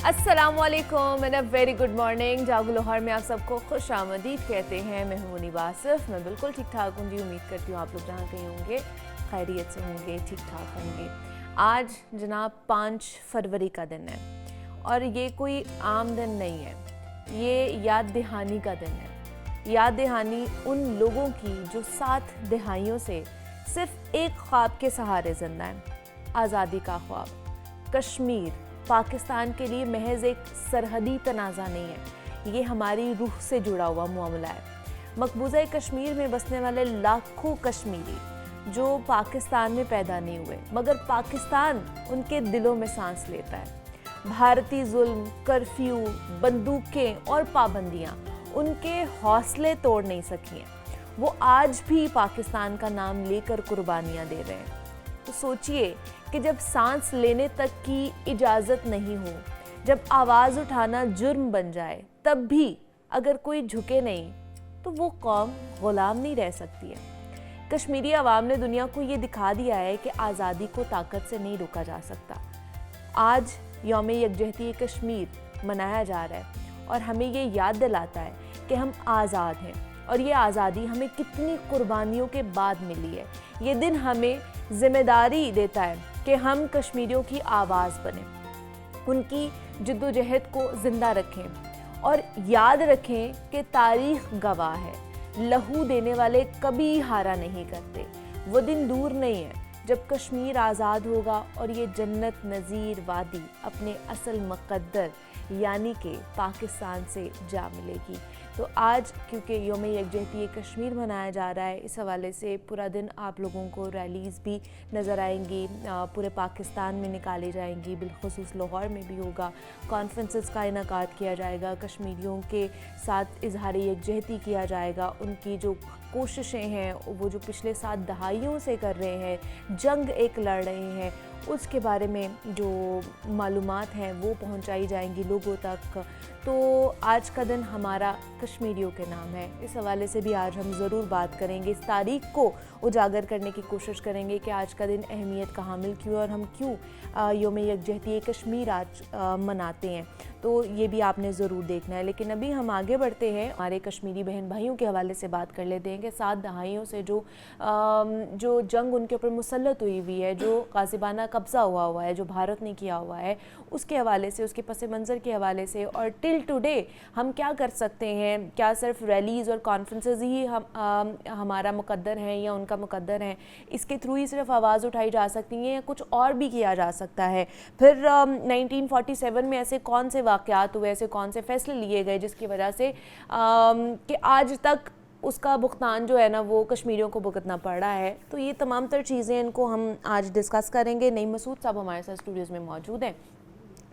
السلام علیکم and a very good morning. Jago Lahore میں آپ سب کو خوش آمدید کہتے ہیں. میں ہوں منیب آصف. میں بالکل ٹھیک ٹھاک ہوں جی. امید کرتی ہوں آپ لوگ جہاں کہیں ہوں گے خیریت سے ہوں گے, ٹھیک ٹھاک ہوں گے. آج جناب 5 فروری کا دن ہے اور یہ کوئی عام دن نہیں ہے. یہ یاد دہانی کا دن ہے. یاد دہانی ان لوگوں کی جو 7 دہائیوں سے صرف ایک خواب کے سہارے زندہ ہیں, آزادی کا خواب. کشمیر پاکستان کے لیے محض ایک سرحدی تنازع نہیں ہے, یہ ہماری روح سے جڑا ہوا معاملہ ہے. مقبوضہ کشمیر میں بسنے والے لاکھوں کشمیری جو پاکستان میں پیدا نہیں ہوئے مگر پاکستان ان کے دلوں میں سانس لیتا ہے. بھارتی ظلم, کرفیو, بندوقیں اور پابندیاں ان کے حوصلے توڑ نہیں سکی ہیں. وہ آج بھی پاکستان کا نام لے کر قربانیاں دے رہے ہیں. تو سوچئے کہ جب سانس لینے تک کی اجازت نہیں ہو, جب آواز اٹھانا جرم بن جائے, تب بھی اگر کوئی جھکے نہیں تو وہ قوم غلام نہیں رہ سکتی ہے. کشمیری عوام نے دنیا کو یہ دکھا دیا ہے کہ آزادی کو طاقت سے نہیں روکا جا سکتا. آج یوم یکجہتی کشمیر منایا جا رہا ہے اور ہمیں یہ یاد دلاتا ہے کہ ہم آزاد ہیں اور یہ آزادی ہمیں کتنی قربانیوں کے بعد ملی ہے. یہ دن ہمیں ذمہ داری دیتا ہے کہ ہم کشمیریوں کی آواز بنیں, ان کی جد و جہد کو زندہ رکھیں اور یاد رکھیں کہ تاریخ گواہ ہے, لہو دینے والے کبھی ہارا نہیں کرتے. وہ دن دور نہیں ہے جب کشمیر آزاد ہوگا اور یہ جنت نظیر وادی اپنے اصل مقدر یعنی کہ پاکستان سے جا ملے گی. تو آج کیونکہ یوم یکجہتی کشمیر منایا جا رہا ہے, اس حوالے سے پورا دن آپ لوگوں کو ریلیز بھی نظر آئیں گی, پورے پاکستان میں نکالی جائیں گی, بالخصوص لاہور میں بھی ہوگا. کانفرنسز کا انعقاد کیا جائے گا, کشمیریوں کے ساتھ اظہار یکجہتی کیا جائے گا. ان کی جو کوششیں ہیں وہ جو پچھلے 7 دہائیوں سے کر رہے ہیں, جنگ ایک لڑ رہے ہیں, اس کے بارے میں جو معلومات ہیں وہ پہنچائی جائیں گی لوگوں تک. تو آج کا دن ہمارا کشمیریوں کے نام ہے, اس حوالے سے بھی آج ہم ضرور بات کریں گے. اس تاریخ کو اجاگر کرنے کی کوشش کریں گے کہ آج کا دن اہمیت کا حامل کیوں اور ہم کیوں یوم یکجہتی کشمیر آج مناتے ہیں. تو یہ بھی آپ نے ضرور دیکھنا ہے. لیکن ابھی ہم آگے بڑھتے ہیں, ہمارے کشمیری بہن بھائیوں کے حوالے سے بات کر لیتے ہیں کہ 7 دہائیوں سے جو جنگ ان کے اوپر مسلط ہوئی ہے, جو غاصبانہ قبضہ ہوا ہے, جو بھارت نے کیا ہوا ہے, اس کے حوالے سے, اس کے پس منظر کے حوالے سے, اور ٹل ٹوڈے ہم کیا کر سکتے ہیں. کیا صرف ریلیز اور کانفرنسز ہی ہمارا مقدر ہیں یا ان کا مقدر ہیں, اس کے تھرو ہی صرف آواز اٹھائی جا سکتی ہیں یا کچھ اور بھی کیا جا سکتا ہے. پھر 1947 میں ایسے کون سے واقعات ہوئے, ایسے کون سے فیصلے لیے گئے جس کی وجہ سے کہ آج تک اس کا بھگتان جو ہے نا وہ کشمیریوں کو بھگتنا پڑ رہا ہے. تو یہ تمام تر چیزیں ان کو ہم آج ڈسکس کریں گے. نعیم مسعود صاحب ہمارے ساتھ اسٹوڈیوز میں موجود ہیں,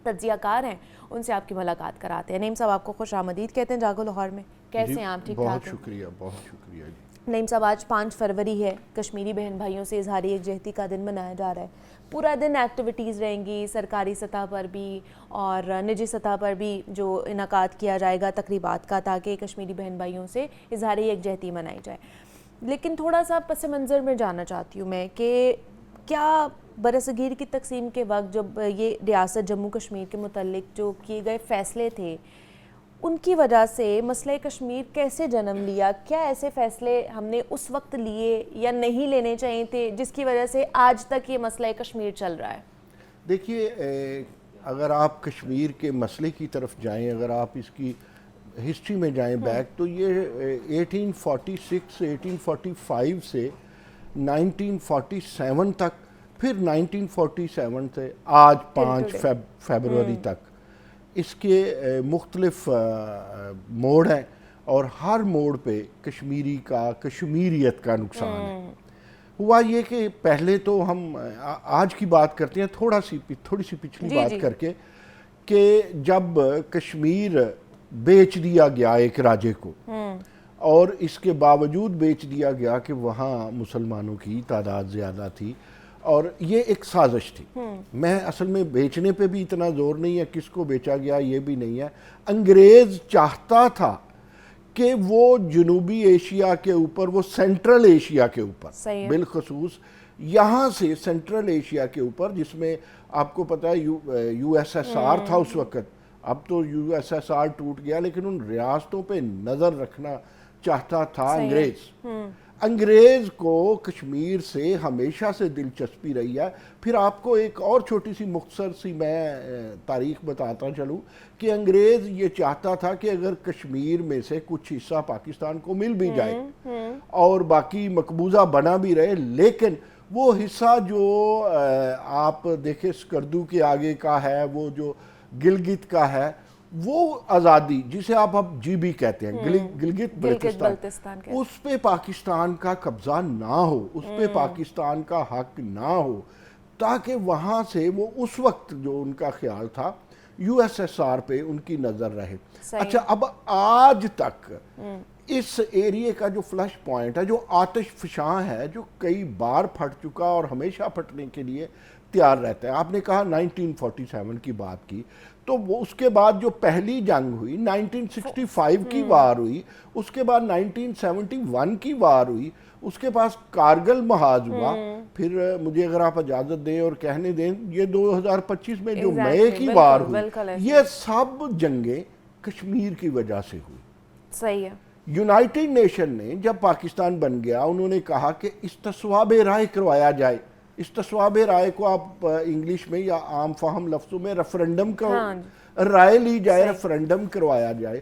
تجزیہ کار ہیں, ان سے آپ کی ملاقات کراتے ہیں. نعیم صاحب آپ کو خوش آمدید کہتے ہیں جاگو لاہور میں. کیسے ہیں آپ, ٹھیک ٹھاک ہیں؟ بہت شکریہ, بہت شکریہ جی. نعیم صاحب آج 5 فروری ہے, کشمیری بہن بھائیوں سے اظہار یکجہتی کا دن منایا جا رہا ہے. پورا دن ایکٹیویٹیز رہیں گی, سرکاری سطح پر بھی اور نجی سطح پر بھی جو انعقاد کیا جائے گا تقریبات کا, تاکہ کشمیری بہن بھائیوں سے اظہار یکجہتی منائی جائے. لیکن تھوڑا سا پس منظر میں جاننا چاہتی ہوں میں کہ کیا برصغیر کی تقسیم کے وقت جب یہ ریاست جموں کشمیر کے متعلق جو کیے گئے فیصلے تھے, ان کی وجہ سے مسئلہ کشمیر کیسے جنم لیا؟ کیا ایسے فیصلے ہم نے اس وقت لیے یا نہیں لینے چاہیے تھے جس کی وجہ سے آج تک یہ مسئلہ کشمیر چل رہا ہے؟ دیکھیے, اگر آپ کشمیر کے مسئلے کی طرف جائیں, اگر آپ اس کی ہسٹری میں جائیں بیک, تو یہ 1846 1845 سے 1947 تک, پھر 1947 سے آج 5 فیبروری تک اس کے مختلف موڑ ہیں, اور ہر موڑ پہ کشمیری کا, کشمیریت کا نقصان ہے. ہوا یہ کہ پہلے تو ہم آج کی بات کرتے ہیں, تھوڑی سی پچھلی بات کر کے, کہ جب کشمیر بیچ دیا گیا ایک راجے کو, اور اس کے باوجود بیچ دیا گیا کہ وہاں مسلمانوں کی تعداد زیادہ تھی, اور یہ ایک سازش تھی. میں اصل میں بیچنے پہ بھی اتنا زور نہیں ہے, کس کو بیچا گیا یہ بھی نہیں ہے. انگریز چاہتا تھا کہ وہ جنوبی ایشیا کے اوپر, وہ سینٹرل ایشیا کے اوپر, بالخصوص یہاں سے سینٹرل ایشیا کے اوپر, جس میں آپ کو پتہ ہے یو ایس ایس آر تھا اس وقت, اب تو USSR ٹوٹ گیا لیکن ان ریاستوں پہ نظر رکھنا چاہتا تھا انگریز. انگریز کو کشمیر سے ہمیشہ سے دلچسپی رہی ہے. پھر آپ کو ایک اور چھوٹی سی مختصر سی میں تاریخ بتاتا چلوں کہ انگریز یہ چاہتا تھا کہ اگر کشمیر میں سے کچھ حصہ پاکستان کو مل بھی جائے اور باقی مقبوضہ بنا بھی رہے، لیکن وہ حصہ جو آپ دیکھیں سکردو کے آگے کا ہے، وہ جو گلگت کا ہے، وہ آزادی جسے آپ اب GB کہتے ہیں، گلگت بلتستان، اس پہ پاکستان کا قبضہ نہ ہو، اس پہ پاکستان کا حق نہ ہو، تاکہ وہاں سے وہ اس وقت جو ان کا خیال تھا USSR پہ ان کی نظر رہے. اچھا، اب آج تک اس ایریے کا جو فلش پوائنٹ ہے، جو آتش فشاں ہے، جو کئی بار پھٹ چکا اور ہمیشہ پھٹنے کے لیے تیار رہتا ہے. آپ نے کہا 1947 کی بات کی، تو وہ اس کے بعد جو پہلی جنگ ہوئی 1965 کی وار ہوئی، اس کے بعد 1971 کی وار ہوئی، اس کے پاس کارگل محاذ ہوا، پھر مجھے اگر آپ اجازت دیں اور کہنے دیں یہ 2025 میں جو مئی کی وار ہوئی، یہ سب جنگیں کشمیر کی وجہ سے ہوئی. صحیح ہے. یونائٹڈ نیشن نے جب پاکستان بن گیا، انہوں نے کہا کہ استصواب رائے کروایا جائے. استصواب رائے کو آپ انگلش میں یا عام فہم لفظوں میں ریفرنڈم کا رائے لی جائے، ریفرنڈم کروایا جائے.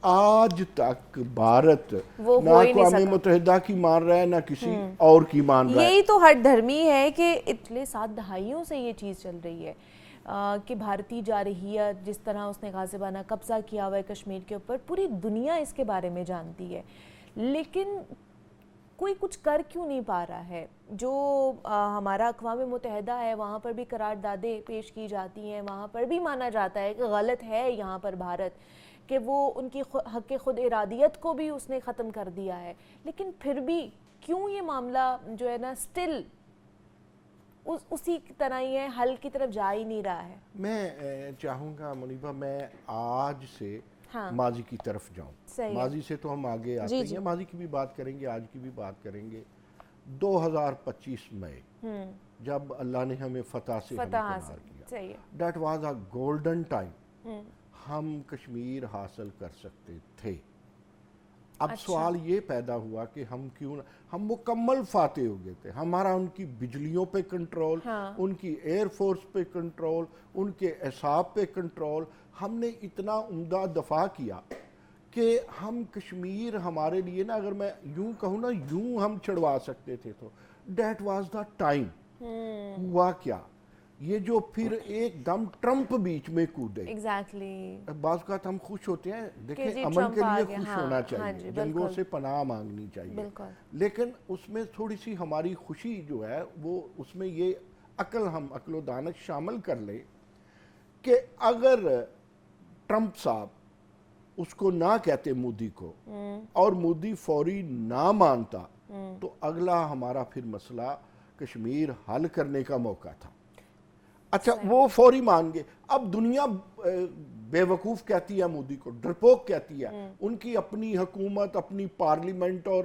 آج تک بھارت نہ اقوام متحدہ کی مان رہا ہے نہ کسی اور کی مان رہا ہے. یہی تو ہٹ دھرمی ہے کہ اتنے 7 دہائیوں سے یہ چیز چل رہی ہے کہ بھارتی جارحیت جس طرح اس نے غاصبانہ قبضہ کیا ہوا ہے کشمیر کے اوپر، پوری دنیا اس کے بارے میں جانتی ہے، لیکن کوئی کچھ کر کیوں نہیں پا رہا ہے؟ جو ہمارا اقوام متحدہ ہے وہاں پر بھی قراردادیں پیش کی جاتی ہیں، وہاں پر بھی مانا جاتا ہے کہ غلط ہے یہاں پر بھارت، کہ وہ ان کی حق خود ارادیت کو بھی اس نے ختم کر دیا ہے، لیکن پھر بھی کیوں یہ معاملہ جو ہے نا سٹل اسی طرح ہی ہے، حل کی طرف جا ہی نہیں رہا ہے؟ میں چاہوں گا منیبہ میں آج سے ماضی کی طرف جاؤں. ماضی سے تو ہم آگے آتے ہیں، ماضی کی بھی بات کریں گے، آج کی بھی بات کریں گے. 2025 مئی جب اللہ نے ہمیں فتح سے ہمکنار کیا، that was a golden time. ہم کشمیر حاصل کر سکتے تھے. اب سوال یہ پیدا ہوا کہ ہم کیوں نہ، ہم مکمل فاتح ہو گئے تھے. ہمارا ان کی بجلیوں پہ کنٹرول، ان کی ایئر فورس پہ کنٹرول، ان کے اعصاب پہ کنٹرول. ہم نے اتنا عمدہ دفاع کیا کہ ہم کشمیر ہمارے لیے نا، اگر میں یوں کہوں نا، یوں ہم چھڑوا سکتے تھے. تو دیٹ واز دا ٹائم. ہوا کیا؟ یہ جو پھر ایک دم ٹرمپ بیچ میں کودے. بعض اوقات ہم خوش ہوتے ہیں، دیکھیں امن کے لیے خوش ہونا چاہیے، جنگوں سے پناہ مانگنی چاہیے، لیکن اس میں تھوڑی سی ہماری خوشی جو ہے وہ اس میں یہ ہم عقل و دانش شامل کر لیں کہ اگر ٹرمپ صاحب اس کو نہ کہتے مودی کو، اور مودی فوری نہ مانتا، تو اگلا ہمارا پھر مسئلہ کشمیر حل کرنے کا موقع تھا. اچھا، وہ فوری مان گئے. اب دنیا بے وقوف کہتی ہے مودی کو، ڈرپوک کہتی ہے. ان کی اپنی حکومت، اپنی پارلیمنٹ اور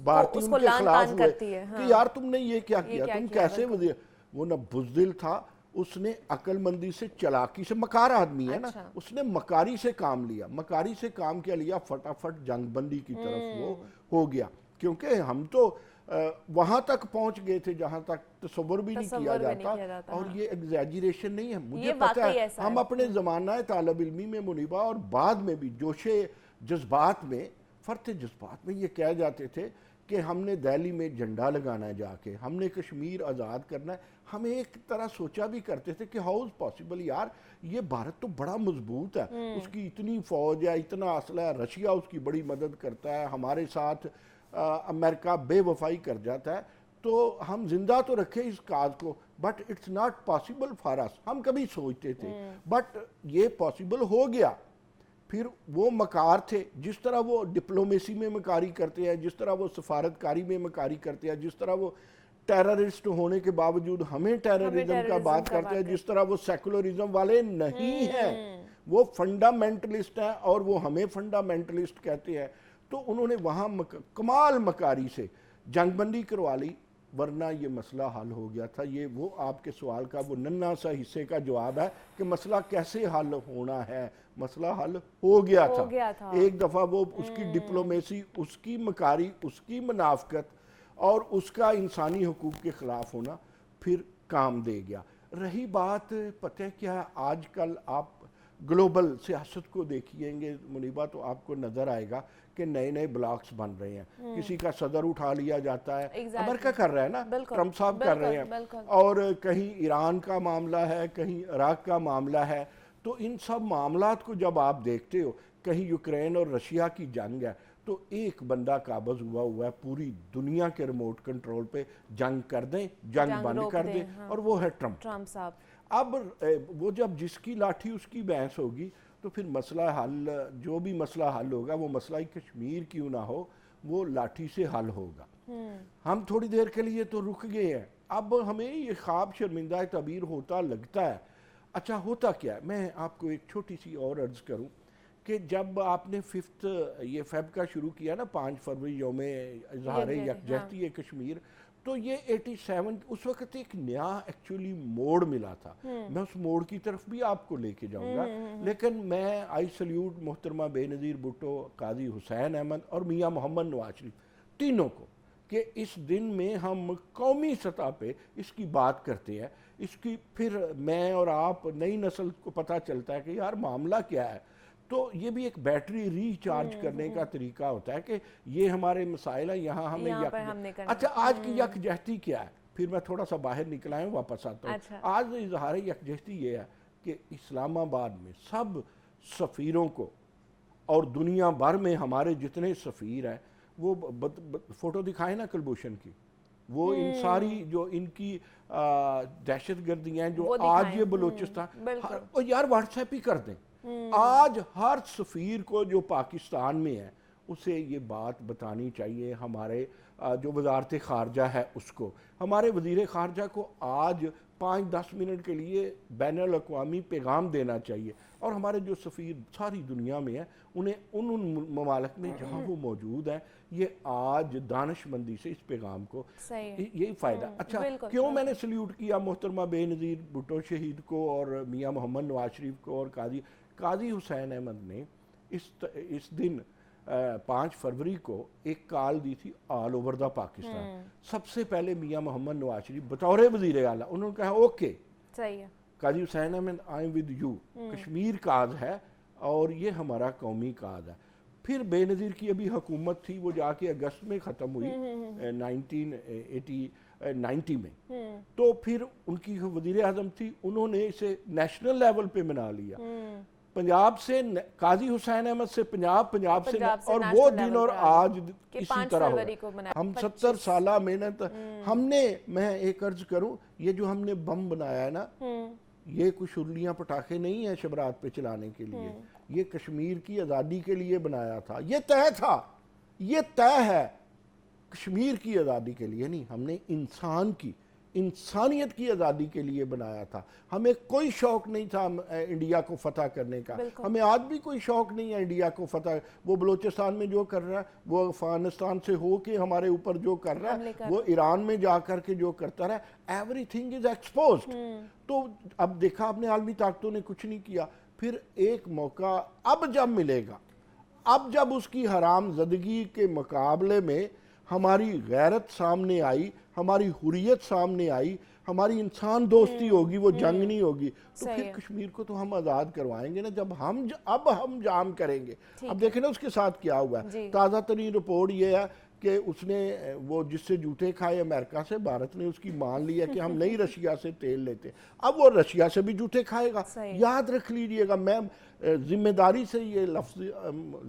بھارتی ان کے خلاف ہوئے کہ یار تم نے یہ کیا کیا، تم کیسے وزیر. وہ نہ بزدل تھا، اس نے عقل مندی سے، چلاکی سے، مکار آدمی ہے نا، اس نے مکاری سے کام لیا. مکاری سے کام کیا لیا، فٹافٹ جنگ بندی کی طرف وہ ہو گیا. کیونکہ ہم تو وہاں تک پہنچ گئے تھے جہاں تک تصور بھی نہیں کیا جاتا. اور یہ ایگزیجریشن نہیں ہے، مجھے پتہ ہے ہم اپنے زمانہ طالب علمی میں منیبہ اور بعد میں بھی جوش جذبات میں، فرط جذبات میں یہ کہہ جاتے تھے کہ ہم نے دہلی میں جھنڈا لگانا ہے، جا کے ہم نے کشمیر آزاد کرنا ہے. ہم ایک طرح سوچا بھی کرتے تھے کہ ہاؤ از پاسبل، یار یہ بھارت تو بڑا مضبوط ہے، اس کی اتنی فوج ہے، اتنا اسلحہ، رشیا اس کی بڑی مدد کرتا ہے، ہمارے ساتھ امریکہ بے وفائی کر جاتا ہے، تو ہم زندہ تو رکھیں اس کاز کو، but it's not possible for us. ہم کبھی سوچتے تھے، بٹ یہ پاسبل ہو گیا. پھر وہ مکار تھے، جس طرح وہ ڈپلومیسی میں مکاری کرتے ہیں، جس طرح وہ سفارتکاری میں مکاری کرتے ہیں، جس طرح وہ ٹیررسٹ ہونے کے باوجود ہمیں ٹیررزم کا بات کرتے ہیں، جس طرح وہ سیکولرزم والے نہیں ہیں، وہ فنڈامنٹلسٹ ہیں اور وہ ہمیں فنڈامنٹلسٹ کہتے ہیں. تو انہوں نے وہاں کمال مکاری سے جنگ بندی کروا لی. ورنہ یہ مسئلہ حل ہو گیا تھا. یہ وہ آپ کے سوال کا وہ ننھا سا حصے کا جواب ہے کہ مسئلہ کیسے حل ہونا ہے. مسئلہ حل ہو گیا تھا. ایک دفعہ وہ اس کی ڈپلومیسی، اس کی مکاری، اس کی منافقت اور اس کا انسانی حقوق کے خلاف ہونا پھر کام دے گیا. رہی بات پتہ کیا ہے، آج کل آپ گلوبل سیاست کو دیکھیں گے منیبہ تو آپ کو نظر آئے گا کہ نئے نئے بلاکس بن رہے ہیں. کسی کا صدر اٹھا لیا جاتا ہے، امریکہ کر رہا ہے نا، ٹرمپ صاحب کر رہے ہیں، اور کہیں ایران کا معاملہ ہے، کہیں عراق کا معاملہ ہے. تو ان سب معاملات کو جب آپ دیکھتے ہو، کہیں یوکرین اور رشیا کی جنگ ہے، تو ایک بندہ قابض ہوا ہے پوری دنیا کے ریموٹ کنٹرول پہ، جنگ کر دیں، جنگ بند کر دیں، اور وہ ہے ٹرمپ صاحب. اب وہ جب جس کی لاٹھی اس کی بھینس ہوگی تو پھر مسئلہ حل، جو بھی مسئلہ حل ہوگا وہ مسئلہ کشمیر کیوں نہ ہو، وہ لاٹھی سے حل ہوگا. ہم تھوڑی دیر کے لیے تو رک گئے ہیں، اب ہمیں یہ خواب شرمندہ تعبیر ہوتا لگتا ہے. اچھا ہوتا کیا ہے؟ میں آپ کو ایک چھوٹی سی اور عرض کروں کہ جب آپ نے 5 یہ فیب کا شروع کیا نا، 5 فروری یوم اظہار یکجہتی کشمیر، تو یہ 87 اس وقت ایک نیا ایکچولی موڑ ملا تھا. میں اس موڑ کی طرف بھی آپ کو لے کے جاؤں گا، لیکن میں آئی سلیوٹ محترمہ بے نظیر بھٹو، قاضی حسین احمد اور میاں محمد نواز شریف تینوں کو، کہ اس دن میں ہم قومی سطح پہ اس کی بات کرتے ہیں. اس کی پھر میں اور آپ نئی نسل کو پتہ چلتا ہے کہ یار معاملہ کیا ہے. تو یہ بھی ایک بیٹری ریچارج کرنے کا طریقہ ہوتا ہے کہ یہ ہمارے مسائل ہیں، یہاں ہمیں اچھا آج کی یکجہتی کیا ہے. پھر میں تھوڑا سا باہر نکلا ہوں، واپس آتا ہوں. آج اظہار یکجہتی یہ ہے کہ اسلام آباد میں سب سفیروں کو، اور دنیا بھر میں ہمارے جتنے سفیر ہیں، وہ فوٹو دکھائیں نا کلبھوشن کی، وہ ان ساری جو ان کی دہشت گردیاں جو آج یہ بلوچستان، یار واٹس ایپ ہی کر دیں. آج ہر سفیر کو جو پاکستان میں ہے اسے یہ بات بتانی چاہیے، ہمارے جو وزارت خارجہ ہے اس کو، ہمارے وزیر خارجہ کو آج 5-10 منٹ کے لیے بین الاقوامی پیغام دینا چاہیے. اور ہمارے جو سفیر ساری دنیا میں ہیں، انہیں ان ممالک میں جہاں وہ موجود ہیں، یہ آج دانش مندی سے اس پیغام کو یہی فائدہ. اچھا کیوں میں نے سلیوٹ کیا محترمہ بے نظیر بھٹو شہید کو اور میاں محمد نواز شریف کو اور قاضی حسین احمد نے اس دن 5 فروری کو ایک کال دی تھی آل اوور دا پاکستان. سب سے پہلے میاں محمد نواز شریف بطور وزیر اعلیٰ انہوں نے کہا okay Qazi Hussain Ahmad I am with you, Kashmir cause ہے اور یہ ہمارا قومی کاز ہے. پھر بے نظیر کی ابھی حکومت تھی، وہ جا کے اگست میں ختم ہوئی 1990 میں. تو پھر ان کی وزیر اعظم تھی، انہوں نے اسے نیشنل لیول پہ منا لیا. پنجاب سے قاضی حسین احمد سے پنجاب سے، اور وہ دن اور آج اسی طرح ہو. ہم 70 سالہ محنت ہم نے، میں ایک عرض کروں، یہ جو ہم نے بم بنایا ہے نا، یہ کوئی شرلیاں پٹاخے نہیں ہیں شبرات پہ چلانے کے لیے، یہ کشمیر کی آزادی کے لیے بنایا تھا. یہ طے تھا، یہ طے ہے کشمیر کی آزادی کے لیے نہیں، ہم نے انسانیت کی آزادی کے لیے بنایا تھا. ہمیں کوئی شوق نہیں تھا انڈیا کو فتح کرنے کا، ہمیں آج بھی کوئی شوق نہیں ہے انڈیا کو فتح. وہ بلوچستان میں جو کر رہا ہے، وہ افغانستان سے ہو کے ہمارے اوپر جو کر رہا ہے، وہ ایران میں جا کر کے جو کرتا رہا ہے، ایوری تھنگ از ایکسپوزڈ. تو اب دیکھا آپ نے عالمی طاقتوں نے کچھ نہیں کیا. پھر ایک موقع اب جب ملے گا، اب جب اس کی حرام زدگی کے مقابلے میں ہماری غیرت سامنے آئی، ہماری حریت سامنے آئی، ہماری انسان دوستی ہوگی، وہ جنگ نہیں ہوگی، تو پھر کشمیر کو تو ہم آزاد کروائیں گے نا. جب اب ہم جام کریں گے. اب دیکھیں نا اس کے ساتھ کیا ہوا ہے. تازہ ترین رپورٹ یہ ہے کہ اس نے وہ جس سے جوتے کھائے امریکہ سے، بھارت نے اس کی مان لی ہے کہ ہم نہیں رشیا سے تیل لیتے، اب وہ رشیا سے بھی جوتے کھائے گا. یاد رکھ لیجئے گا. میں ذمہ داری سے یہ لفظ،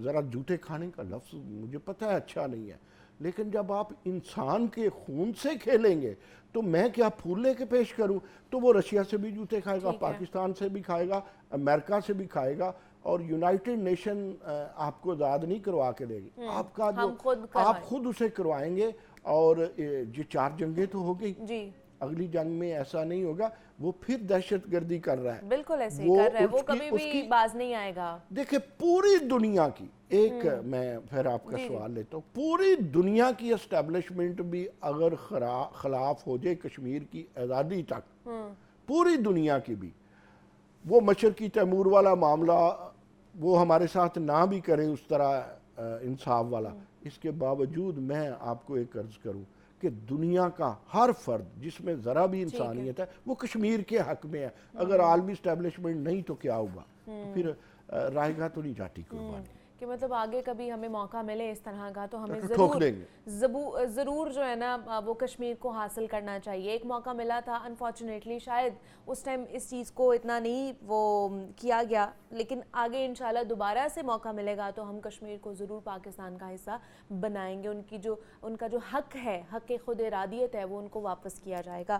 ذرا جوتے کھانے کا لفظ مجھے پتہ ہے اچھا نہیں ہے، لیکن جب آپ انسان کے خون سے کھیلیں گے تو میں کیا پھول لے کے پیش کروں. تو وہ رشیا سے بھی جوتے کھائے گا، پاکستان سے بھی کھائے گا، امریکہ سے بھی کھائے گا، اور یونائٹڈ نیشن آپ کو آزاد نہیں کروا کے دے گی. آپ کا جو آپ خود اسے کروائیں گے. اور یہ 4 جنگیں تو ہو گئی. اگلی جنگ میں ایسا نہیں ہوگا، وہ پھر دہشت گردی کر رہا ہے، بالکل ایسے ہی کر رہا ہے، وہ کبھی بھی باز نہیں آئے گا۔ دیکھیں پوری دنیا کی ایک میں پھر آپ کا سوال لیتا ہوں، پوری دنیا کی اسٹیبلشمنٹ بھی اگر خلاف ہو جائے کشمیر کی آزادی تک، پوری دنیا کی بھی، وہ مشرقی تیمور والا معاملہ وہ ہمارے ساتھ نہ بھی کریں اس طرح انصاف والا، اس کے باوجود میں آپ کو ایک عرض کروں کہ دنیا کا ہر فرد جس میں ذرا بھی انسانیت ہے وہ کشمیر کے حق میں ہے۔ اگر عالمی اسٹیبلشمنٹ نہیں تو کیا ہوگا؟ تو پھر رائے گاہ تو نہیں جاتی قربانی، کہ مطلب آگے کبھی ہمیں موقع ملے اس طرح کا تو ہمیں ٹھوک دیں گے، ضرور جو ہے نا وہ کشمیر کو حاصل کرنا چاہیے۔ ایک موقع ملا تھا انفارچونیٹلی، شاید اس ٹائم اس چیز کو اتنا نہیں وہ کیا گیا، لیکن آگے انشاءاللہ دوبارہ سے موقع ملے گا تو ہم کشمیر کو ضرور پاکستان کا حصہ بنائیں گے۔ ان کا جو حق ہے، حق خود ارادیت ہے، وہ ان کو واپس کیا جائے گا۔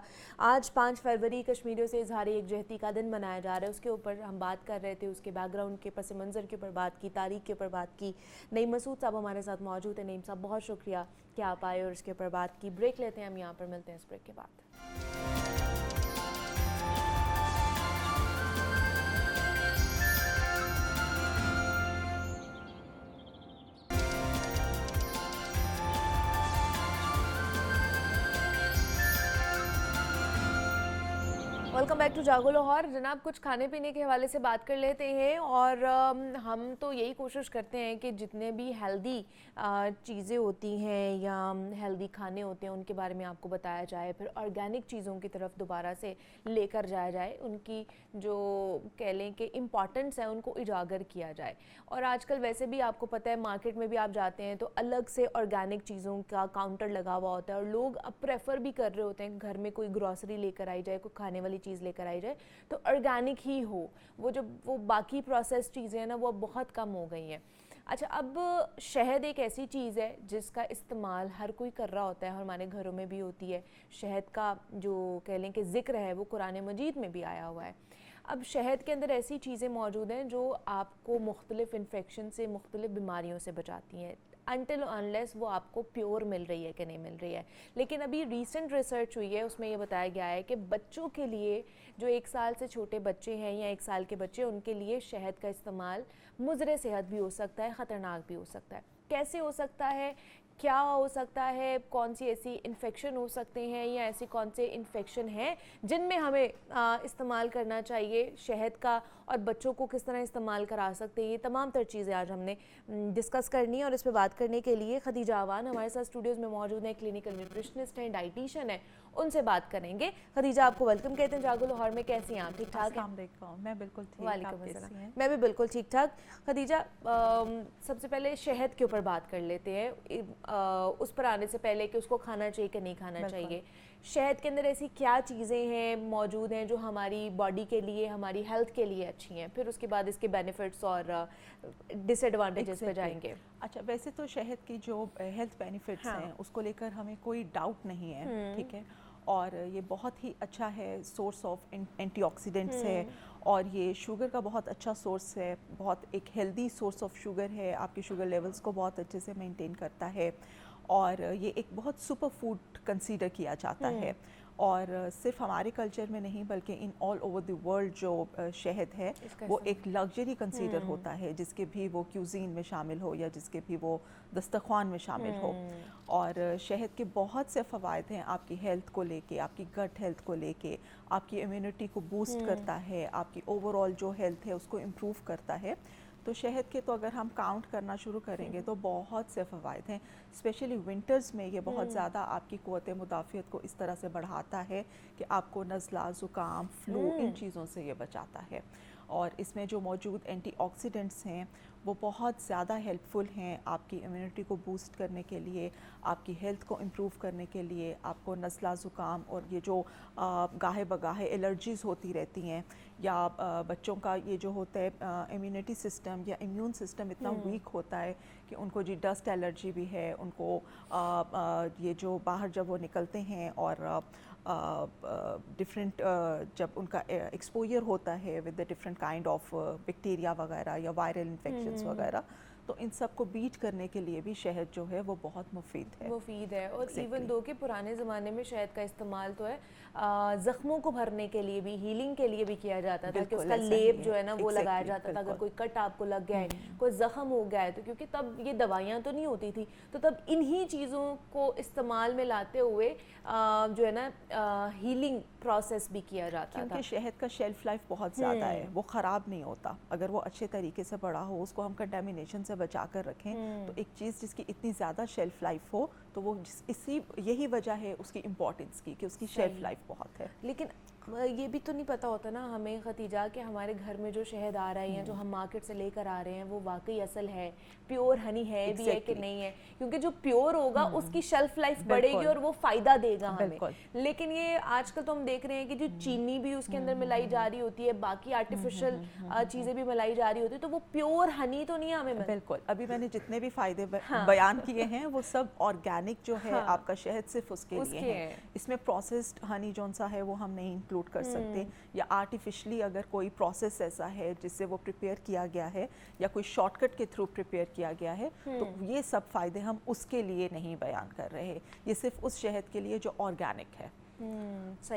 آج 5 فروری کشمیریوں سے اظہار یکجہتی کا دن منایا جا رہا ہے، اس کے اوپر ہم بات کر رہے تھے، اس کے بیک گراؤنڈ کے پس منظر کے اوپر بات کی، تاریخ کے اوپر بات کی۔ نعیم مسعود صاحب ہمارے ساتھ موجود ہیں۔ نعیم صاحب بہت شکریہ کہ آپ آئے اور اس کے اوپر بات کی۔ بریک لیتے ہیں، ہم یہاں پر ملتے ہیں اس بریک کے بعد۔ Welcome back to Jago Lahore. جناب کچھ کھانے پینے کے حوالے سے بات کر لیتے ہیں، اور ہم تو یہی کوشش کرتے ہیں کہ جتنے بھی ہیلدی چیزیں ہوتی ہیں یا ہیلدی کھانے ہوتے ہیں ان کے بارے میں آپ کو بتایا جائے، پھر آرگینک چیزوں کی طرف دوبارہ سے لے کر جایا جائے، ان کی جو کہہ لیں کہ امپورٹنس ہے ان کو اجاگر کیا جائے۔ اور آج کل ویسے بھی آپ کو پتہ ہے مارکیٹ میں بھی آپ جاتے ہیں تو الگ سے آرگینک چیزوں کا کاؤنٹر لگا ہوا ہوتا ہے، اور لوگ اب پریفر بھی کر رہے ہوتے ہیں گھر میں کوئی گروسری لے کر آئی جائے، کوئی کھانے والی چیز لے کر آئی جائے تو آرگینک ہی ہو، وہ باقی پروسیس چیزیں ہیں نا وہ بہت کم ہو گئی ہیں۔ اچھا، اب شہد ایک ایسی چیز ہے جس کا استعمال ہر کوئی کر رہا ہوتا ہے، ہمارے گھروں میں بھی ہوتی ہے۔ شہد کا جو کہہ لیں کہ ذکر ہے وہ قرآن مجید میں بھی آیا ہوا ہے۔ اب شہد کے اندر ایسی چیزیں موجود ہیں جو آپ کو مختلف انفیکشن سے، مختلف بیماریوں سے بچاتی ہیں، انٹل انلیس وہ آپ کو پیور مل رہی ہے کہ نہیں مل رہی ہے۔ لیکن ابھی ریسنٹ ریسرچ ہوئی ہے، اس میں یہ بتایا گیا ہے کہ بچوں کے لیے، جو 1 سال سے چھوٹے بچے ہیں یا 1 سال کے بچے، ان کے لیے شہد کا استعمال مضر صحت بھی ہو سکتا ہے، خطرناک بھی ہو سکتا ہے۔ کیسے ہو سکتا ہے، کیا ہو سکتا ہے، کون سی ایسی انفیکشن ہو سکتے ہیں یا ایسی کون سے انفیکشن ہیں جن میں ہمیں استعمال کرنا چاہیے شہد کا، اور بچوں کو کس طرح استعمال کرا سکتے ہیں، یہ تمام تر چیزیں آج ہم نے ڈسکس کرنی ہے۔ اور اس پہ بات کرنے کے لیے خدیجہ آوان ہمارے ساتھ اسٹوڈیوز میں موجود ہیں، کلینکل نیوٹریشنسٹ ہیں، ڈائٹیشین ہیں، ان سے بات کریں گے۔ خدیجہ آپ کو ویلکم کہتے ہیں جاگو لاہور میں، کیسی ہیں آپ؟ ٹھیک ٹھاک ہیں؟ السلام علیکم، میں بالکل ٹھیک۔ وعلیکم السلام، میں بھی بالکل ٹھیک ٹھاک۔ خدیجہ سب سے پہلے شہد کے اوپر بات کر لیتے ہیں، اس پر آنے سے پہلے کہ اس کو کھانا چاہیے کہ نہیں کھانا چاہیے۔ شہد کے اندر ایسی کیا چیزیں ہیں موجود ہیں جو ہماری باڈی کے لیے، ہماری ہیلتھ کے لیے اچھی ہیں، پھر اس کے بعد اس کے بینیفٹس اور ڈس ایڈوانٹیجز پہ جائیں گے۔ اچھا، ویسے تو شہد کی جو ہیلتھ بینیفٹس ہیں اس کو لے کر ہمیں کوئی ڈاؤٹ نہیں ہے، ٹھیک ہے، اور یہ بہت ہی اچھا ہے، سورس آف اینٹی آکسیڈنٹس ہے، اور یہ شوگر کا بہت اچھا سورس ہے، بہت ایک ہیلدی سورس آف شوگر ہے، آپ کے شوگر لیولز کو بہت اچھے سے مینٹین کرتا ہے، اور یہ ایک بہت سپر فوڈ کنسیڈر کیا جاتا ہے۔ اور صرف ہمارے کلچر میں نہیں بلکہ ان آل اوور دی ورلڈ جو شہد ہے وہ ایک لگژری کنسیڈر ہوتا ہے، جس کے بھی وہ کیوزین میں شامل ہو یا جس کے بھی وہ دسترخوان میں شامل ہو۔ اور شہد کے بہت سے فوائد ہیں آپ کی ہیلتھ کو لے کے، آپ کی گٹ ہیلتھ کو لے کے، آپ کی امیونٹی کو بوسٹ کرتا ہے، آپ کی اوور آل جو ہیلتھ ہے اس کو امپروو کرتا ہے۔ تو شہد کے تو اگر ہم کاؤنٹ کرنا شروع کریں گے تو بہت سے فوائد ہیں، اسپیشلی ونٹرز میں یہ بہت زیادہ آپ کی قوت مدافعت کو اس طرح سے بڑھاتا ہے کہ آپ کو نزلہ، زکام، فلو، ان چیزوں سے یہ بچاتا ہے۔ اور اس میں جو موجود اینٹی آکسیڈنٹس ہیں وہ بہت زیادہ ہیلپ فل ہیں آپ کی امیونٹی کو بوسٹ کرنے کے لیے، آپ کی ہیلتھ کو امپروو کرنے کے لیے، آپ کو نزلہ، زکام اور یہ جو گاہے بگاہے الرجیز ہوتی رہتی ہیں، یا بچوں کا یہ جو ہوتا ہے امیونٹی سسٹم یا امیون سسٹم اتنا ویک ہوتا ہے کہ ان کو ڈسٹ الرجی بھی ہے، ان کو یہ جو باہر جب وہ نکلتے ہیں اور ڈفرینٹ جب ان کا ایکسپوئر ہوتا ہے with the different kind of bacteria وغیرہ یا وائرل انفیکشنز وغیرہ، تو ان سب کو بیٹ کرنے کے لیے بھی شہد جو ہے وہ بہت مفید ہے اور ایون دو کہ پرانے زمانے میں شہد کا استعمال تو ہے زخموں کو بھرنے کے لیے بھی، ہیلنگ کے لیے بھی کیا جاتا تھا کہ اس کا لیپ جو ہے نا وہ لگایا جاتا تھا. اگر کوئی کٹ آپ کو لگ گیا ہے، کوئی زخم ہو گیا ہے، تو کیونکہ تب یہ دوائیاں تو نہیں ہوتی تھی، تو تب انہی چیزوں کو استعمال میں لاتے ہوئے جو ہے نا ہیلنگ پروسیس بھی کیا جاتا تھا. کیونکہ شہد کا شیلف لائف بہت زیادہ ہے، وہ خراب نہیں ہوتا اگر وہ اچھے طریقے سے بڑا ہو، اس کو ہم کنٹامینیشن سے بچا کر رکھیں. تو ایک چیز جس کی اتنی زیادہ شیلف لائف ہو تو وہ یہی وجہ ہے اس کی امپورٹنس کی کہ اس کی شیلف لائف بہت ہے. لیکن یہ بھی تو نہیں پتہ ہوتا نا ہمیں ختیجہ کہ ہمارے گھر میں جو شہد آ رہا ہے یا جو ہم مارکیٹ سے لے کر آ رہے ہیں وہ واقعی اصل ہے، پیور ہنی ہے بھی ہے کہ نہیں ہے. کیونکہ جو پیور ہوگا اس کی شیلف لائف بڑھے گی اور وہ فائدہ دے گا ہمیں. لیکن یہ آج کل تو ہم دیکھ رہے ہیں کہ جو چینی بھی اس کے اندر ملائی جا رہی ہوتی ہے، باقی آرٹیفیشل چیزیں بھی ملائی جا رہی ہوتی ہے، تو وہ پیور ہنی تو نہیں ہمیں. بالکل. ابھی میں نے جتنے بھی فائدے بیان کیے ہیں وہ سب آرگینک جو ہے آپ کا شہد صرف اس کے لیے ہے. اس میں پروسیسڈ ہنی جون سا ہے وہ ہم نہیں انکلوڈ کر سکتے، یا آرٹیفیشلی اگر کوئی پروسیس ایسا ہے جس سے وہ پریپیئر کیا گیا ہے یا کوئی شارٹ کٹ کے تھرو پریپیئر کیا گیا ہے، تو یہ سب فائدے ہم اس کے لیے نہیں بیان کر رہے. یہ صرف اس شہد کے لیے جو آرگینک ہے،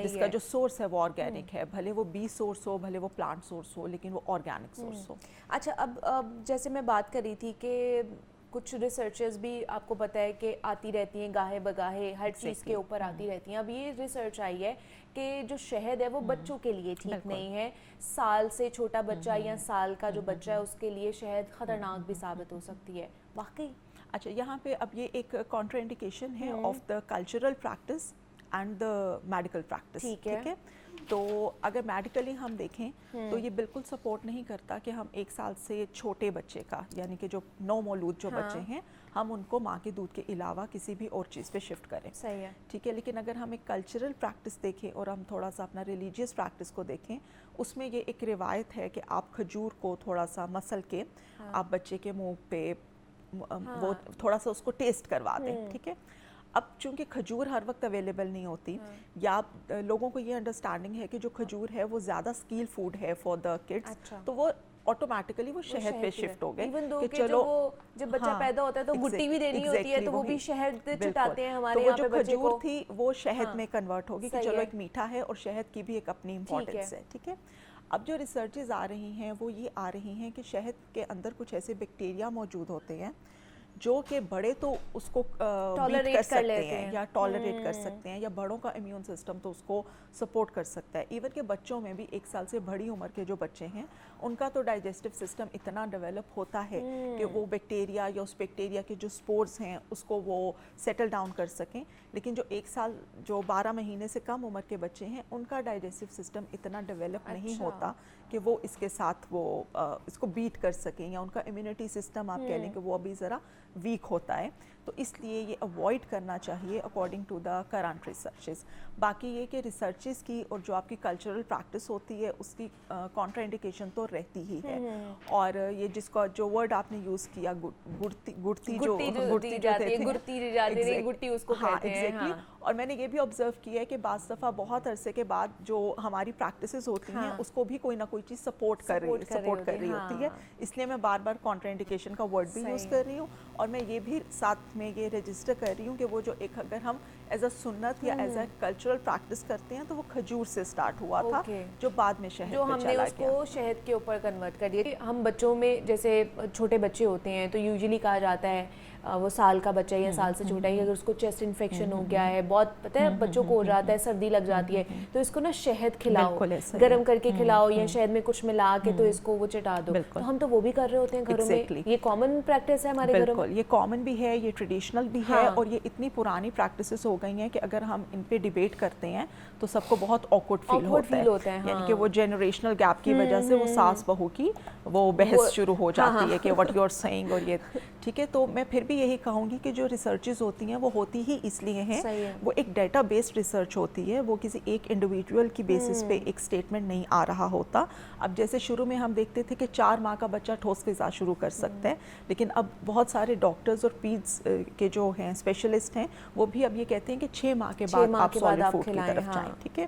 جس کا جو سورس ہے وہ آرگینک ہے، بھلے وہ بی سورس ہو، بھلے وہ پلانٹ سورس ہو، لیکن وہ آرگینک سورس ہو. اچھا، اب جیسے میں بات کر رہی تھی کہ کچھ ریسرچز بھی آپ کو پتہ ہے کہ آتی رہتی ہیں گاہے بگاہے، ہر چیز کے اوپر آتی رہتی ہیں. اب یہ ریسرچ آئی ہے کہ جو شہد ہے وہ بچوں کے لیے ٹھیک نہیں ہے. سال سے چھوٹا بچہ یا سال کا جو بچہ ہے اس کے لیے شہد خطرناک بھی ثابت ہو سکتی ہے. واقعی؟ اچھا، یہاں پہ اب یہ ایک کانٹرا انڈیکیشن ہے of the cultural practice and the medical practice. ٹھیک ہے. تو اگر میڈیکلی ہم دیکھیں تو یہ بالکل سپورٹ نہیں کرتا کہ ہم 1 سال سے چھوٹے بچے کا، یعنی کہ جو نو مولود جو بچے ہیں، ہم ان کو ماں کے دودھ کے علاوہ کسی بھی اور چیز پہ شفٹ کریں. صحیح ہے. ٹھیک ہے. لیکن اگر ہم ایک کلچرل پریکٹس دیکھیں اور ہم تھوڑا سا اپنا ریلیجیس پریکٹس کو دیکھیں، اس میں یہ ایک روایت ہے کہ آپ کھجور کو تھوڑا سا مسل کے آپ بچے کے منہ پہ وہ تھوڑا سا اس کو ٹیسٹ کروا دیں. ٹھیک ہے. اب چونکہ کھجور ہر وقت اویلیبل نہیں ہوتی، یا لوگوں کو یہ انڈرسٹینڈنگ ہے کہ جو کھجور ہے وہ زیادہ اسکیل فوڈ ہے فار دا کڈس، تو وہ آٹومیٹکلی وہ شہد پہ شفٹ ہو گئے کہ چلو جب بچہ پیدا ہوتا ہے تو گٹی بھی دینی ہوتی ہے تو وہ بھی شہد چٹاتے ہیں ہمارے یہاں پہ. تو وہ جو کھجور تھی وہ شہد میں کنورٹ ہوگی کہ چلو ایک میٹھا ہے اور شہد کی بھی ایک اپنی امپورٹنس ہے. ٹھیک ہے. اب جو ریسرچز آ رہی ہیں وہ یہ آ رہی ہیں کہ شہد کے اندر کچھ ایسے بیکٹیریا موجود ہوتے ہیں جو کہ بڑے تو اس کو بیٹ کر سکتے ہیں یا ٹالریٹ کر سکتے ہیں، یا بڑوں کا امیون سسٹم تو اس کو سپورٹ کر سکتا ہے. ایون کہ بچوں میں بھی 1 سال سے بڑی عمر کے جو بچے ہیں ان کا تو ڈائجسٹو سسٹم اتنا ڈیولپ ہوتا ہے کہ وہ بیکٹیریا یا اس بیکٹیریا کے جو سپورز ہیں اس کو وہ سیٹل ڈاؤن کر سکیں. لیکن جو 1 سال جو 12 مہینے سے کم عمر کے بچے ہیں ان کا ڈائجسٹو سسٹم اتنا ڈیولپ نہیں ہوتا کہ وہ اس کے ساتھ وہ اس کو بیٹ کر سکیں، یا ان کا امیونٹی سسٹم آپ کہہ لیں کہ وہ ابھی ذرا ویک ہوتا ہے. تو اس لیے یہ اوائڈ کرنا چاہیے according to the current researches. باقی یہ کہ ریسرچز کی اور جو آپ کی کلچرل پریکٹس ہوتی ہے اس کی کانٹرا انڈیکیشن تو رہتی ہی ہے. اور یہ جس کا جو ورڈ آپ نے یوز کیا گڑتی اس کو کہتے ہیں. اور میں نے یہ بھی آبزرو کیا ہے کہ بعض دفعہ بہت عرصے کے بعد جو ہماری پریکٹسز ہوتی ہیں اس کو بھی کوئی نہ کوئی چیز سپورٹ کر رہی ہوتی ہے. اس لیے میں بار بار کانٹرا انڈیکیشن کا ورڈ بھی یوز کر رہی ہوں. اور میں یہ بھی ساتھ میں یہ رجسٹر کر رہی ہوں کہ وہ جو ایک اگر ہم ایز اے سنت یا ایز اے کلچرل پریکٹس کرتے ہیں تو وہ کھجور سے سٹارٹ ہوا تھا جو بعد میں شہد جو ہم نے اس کو شہد کے اوپر کنورٹ کر دیا. ہم بچوں میں جیسے چھوٹے بچے ہوتے ہیں تو یوزلی کہا جاتا ہے وہ سال کا بچہ یا سال سے چھوٹا ہے، اگر اس کو چیسٹ انفیکشن ہو گیا ہے، بہت پتہ ہے بچوں کو ہو جاتا ہے، سردی لگ جاتی ہے، تو اس کو نا شہد کھلاؤ، گرم کر کے کھلاؤ یا شہد میں کچھ ملا کے تو اس کو وہ چٹا دو. تو ہم تو وہ بھی کر رہے ہوتے ہیں گھروں میں. یہ کامن پریکٹس ہے ہمارے گھروں میں. یہ کامن بھی ہے، یہ ٹریڈیشنل بھی ہے، اور یہ اتنی پرانی پریکٹسز ہو گئی ہیں کہ اگر ہم ان پہ ڈیبیٹ کرتے ہیں تو سب کو بہت آکورڈ فیل ہوتا ہے. یعنی کہ وہ جنریشنل گیپ کی وجہ سے وہ ساس بہو کی وہ بحث شروع ہو جاتی ہے کہ واٹ یو آر سیئنگ. اور یہ ٹھیک ہے. تو میں پھر بھی یہی کہوں گی کہ جو ریسرچز ہوتی ہیں وہ ہوتی ہی اس لیے ہیں, وہ ایک ڈیٹا بیسڈ ریسرچ ہوتی ہے, وہ کسی ایک انڈیویجول کی بیسس پہ ایک اسٹیٹمنٹ نہیں آ رہا ہوتا. اب جیسے شروع میں ہم دیکھتے تھے کہ 4 ماہ کا بچہ ٹھوس غذا شروع کر سکتا ہے, لیکن اب بہت سارے ڈاکٹرز اور پیڈز کے جو ہیں اسپیشلسٹ ہیں وہ بھی اب یہ کہتے ہیں کہ 6 ماہ کے بعد آپ سالڈ فوڈ کی طرف جائیں. ٹھیک ہے.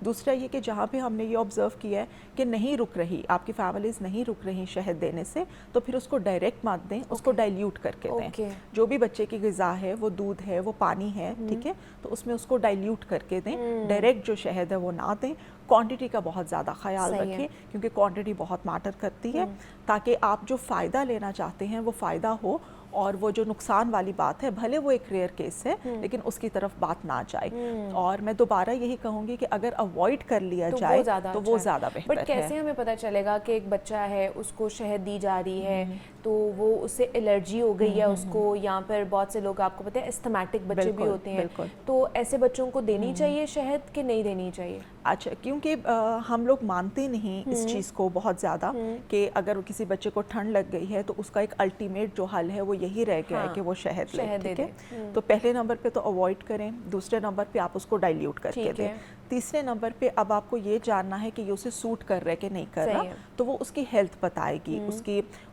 دوسرا یہ کہ جہاں پہ ہم نے یہ آبزرو کیا ہے کہ نہیں رک رہی, آپ کی فیملیز نہیں رک رہی شہد دینے سے, تو پھر اس کو ڈائریکٹ مت دیں, اس کو ڈائلیوٹ کر کے دیں. جو بھی بچے کی غذا ہے وہ دودھ ہے, وہ پانی ہے, ٹھیک ہے, تو اس میں اس کو ڈائلیوٹ کر کے دیں. ڈائریکٹ جو شہد ہے وہ نہ دیں. کوانٹٹی کا بہت زیادہ خیال رکھیں کیونکہ کوانٹٹی بہت میٹر کرتی ہے, تاکہ آپ جو فائدہ لینا چاہتے ہیں وہ فائدہ ہو, اور وہ جو نقصان والی بات ہے بھلے وہ ایک ریئر کیس ہے لیکن اس کی طرف بات نہ جائے. اور میں دوبارہ یہی کہوں گی کہ اگر اوائڈ کر لیا جائے تو وہ زیادہ بہتر ہے. بٹ کیسے ہمیں پتہ چلے گا کہ ایک بچہ ہے اس کو شہد دی جا رہی ہے تو وہ اس سے الرجی ہو گئی ہے اس کو, یا پھر بہت سے لوگ آپ کو پتہ ہے استھمیٹک بچے بھی ہوتے ہیں, تو ایسے بچوں کو دینی چاہیے شہد کہ نہیں دینی چاہیے؟ اچھا, کیونکہ ہم لوگ مانتے نہیں اس چیز کو بہت زیادہ کہ اگر کسی بچے کو ٹھنڈ لگ گئی ہے تو اس کا ایک الٹیمیٹ جو حل ہے وہ یہی رہ گیا ہے کہ وہ شہد لے. ٹھیک ہے. تو پہلے نمبر پہ تو اوائڈ کریں, دوسرے نمبر پہ آپ اس کو ڈائلیوٹ کر کے دیں, تیسرے نمبر پہ اب آپ کو یہ جاننا ہے کہ یہ اسے سوٹ کر رہا ہے کہ نہیں کر رہا, تو وہ اس کی ہیلتھ بتائے گی,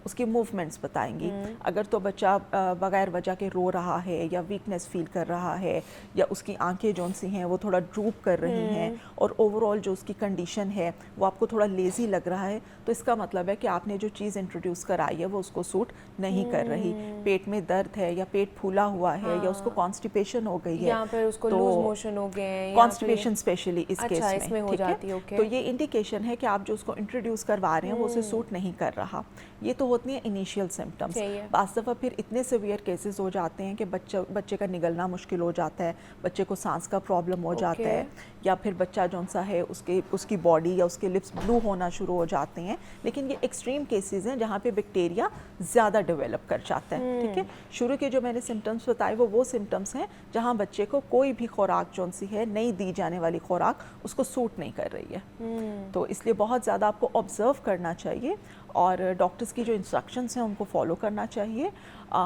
اس کی موومنٹس بتائیں گی. اگر تو بچہ بغیر وجہ کے رو رہا ہے یا ویکنیس فیل کر رہا ہے, یا اس کی آنکھیں جون سی ہیں وہ تھوڑا ڈروپ کر رہی ہیں, اور اوور آل جو اس کی کنڈیشن ہے وہ آپ کو تھوڑا لیزی لگ رہا ہے, تو اس کا مطلب ہے کہ آپ نے جو چیز انٹروڈیوس کرائی ہے وہ اس کو سوٹ نہیں کر رہی. پیٹ میں درد ہے یا پیٹ پھولا ہوا ہے یا اس کو کانسٹیپیشن ہو گئی ہے, یا پھر اس کو لوز موشن ہو گئے ہیں, کانسٹیپیشن اسپیشلی اس کیس میں ہو جاتی ہے, تو یہ انڈیکیشن ہے کہ آپ جو اس کو انٹروڈیوس کروا رہے ہیں وہ اسے سوٹ نہیں کر رہا. یہ تو ہوتی ہیں انیشیل سمپٹمس. بعض دفعہ پھر اتنے سیویئر کیسز ہو جاتے ہیں کہ بچے کا نگلنا مشکل ہو جاتا ہے, بچے کو سانس کا پرابلم ہو جاتا ہے, یا پھر بچہ جون سا ہے اس کی باڈی یا اس کے لپس بلو ہونا شروع ہو جاتے ہیں. لیکن یہ ایکسٹریم کیسز ہیں جہاں پہ بیکٹیریا زیادہ ڈیولپ کر جاتا ہے. ٹھیک ہے. شروع کے جو میں نے سمٹمس بتائے وہ سمٹمس ہیں جہاں بچے کو کوئی بھی خوراک جون سی ہے, نہیں دی جانے والی خوراک, اس کو سوٹ نہیں کر رہی ہے. تو اس لیے بہت زیادہ آپ کو آبزرو کرنا چاہیے, اور ڈاکٹرز کی جو انسٹرکشنز ہیں ان کو فالو کرنا چاہیے.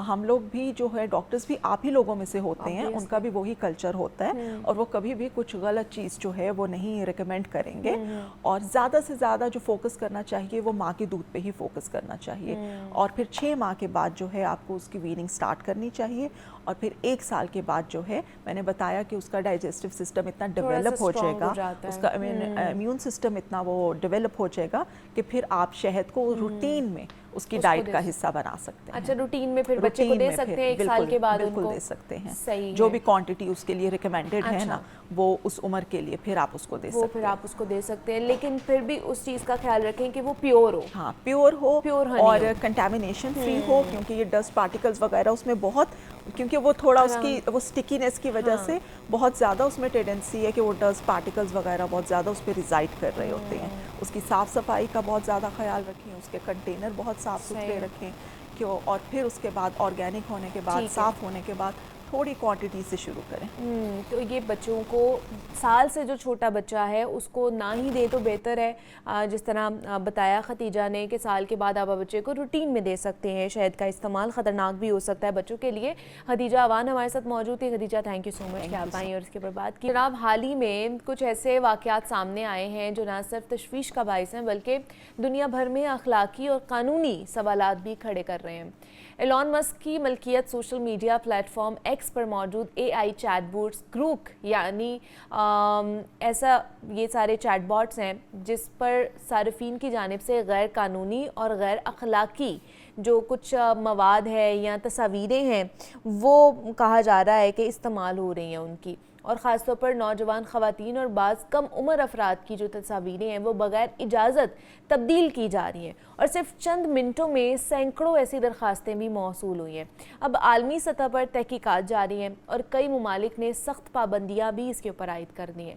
ہم لوگ بھی جو ہے ڈاکٹرز بھی آپ ہی لوگوں میں سے ہوتے ہیں, ان کا بھی وہی کلچر ہوتا ہے, اور وہ کبھی بھی کچھ غلط چیز جو ہے وہ نہیں ریکمینڈ کریں گے. اور زیادہ سے زیادہ جو فوکس کرنا چاہیے وہ ماں کے دودھ پہ ہی فوکس کرنا چاہیے. اور پھر 6 ماہ کے بعد جو ہے آپ کو اس کی ویننگ سٹارٹ کرنی چاہیے, اور پھر 1 سال کے بعد جو ہے میں نے بتایا کہ اس کا ڈائجسٹو سسٹم اتنا ڈیولپ ہو جائے گا, اس کا امیون سسٹم اتنا وہ ڈیولپ ہو جائے گا کہ پھر آپ شہد کو روٹین میں اس کی ڈائٹ کا حصہ بنا سکتے ہیں. اچھا, روٹین میں پھر بچے کو دے سکتے ہیں 1 سال کے بعد؟ بالکل دے سکتے ہیں. جو بھی کوانٹٹی اس کے لیے ریکمینڈڈ ہے نا وہ اس عمر کے لیے پھر آپ اس کو دے سکتے ہیں. لیکن پھر بھی اس چیز کا خیال رکھیں کہ وہ پیور ہو. ہاں, پیور ہو اور کنٹامینیشن فری ہو, کیونکہ یہ ڈسٹ پارٹیکلز وغیرہ اس میں بہت, کیونکہ وہ تھوڑا اس کی وہ سٹیکینس کی وجہ سے بہت زیادہ اس میں ٹینڈنسی ہے کہ وہ ڈسٹ پارٹیکلز وغیرہ بہت زیادہ اس پہ ریزائڈ کر رہے ہوتے ہیں. اس کی صاف صفائی کا بہت زیادہ خیال رکھیں, اس کے کنٹینر بہت صاف ستھرے رکھیں, اور پھر اس کے بعد آرگینک ہونے کے بعد, صاف ہونے کے بعد تھوڑی کوانٹٹی سے شروع کریں. تو یہ بچوں کو سال سے جو چھوٹا بچہ ہے اس کو نہ ہی دے تو بہتر ہے. جس طرح بتایا ختیجہ نے کہ سال کے بعد آپ بچے کو روٹین میں دے سکتے ہیں. شہد کا استعمال خطرناک بھی ہو سکتا ہے بچوں کے لیے. ختیجہ اوان ہمارے ساتھ موجود تھی. ختیجہ, تھینک یو سو مچ کہ آپ آئیں اور اس کے اوپر بات کی. جناب, حال ہی میں کچھ ایسے واقعات سامنے آئے ہیں جو نہ صرف تشویش کا باعث ہیں بلکہ دنیا بھر میں اخلاقی اور قانونی سوالات بھی کھڑے کر رہے ہیں. ایلون مسک کی ملکیت social media platform X پر موجود AI چیٹ بوٹس گروک, یعنی ایسا یہ سارے چیٹ باٹس ہیں جس پر صارفین کی جانب سے غیر قانونی اور غیر اخلاقی جو کچھ مواد ہے یا تصاویریں ہیں وہ کہا جا رہا ہے کہ استعمال ہو رہی ہیں ان کی, اور خاص طور پر نوجوان خواتین اور بعض کم عمر افراد کی جو تصاویریں ہیں وہ بغیر اجازت تبدیل کی جا رہی ہیں, اور صرف چند منٹوں میں سینکڑوں ایسی درخواستیں بھی موصول ہوئی ہیں. اب عالمی سطح پر تحقیقات جاری ہیں اور کئی ممالک نے سخت پابندیاں بھی اس کے اوپر عائد کر دی ہیں.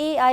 AI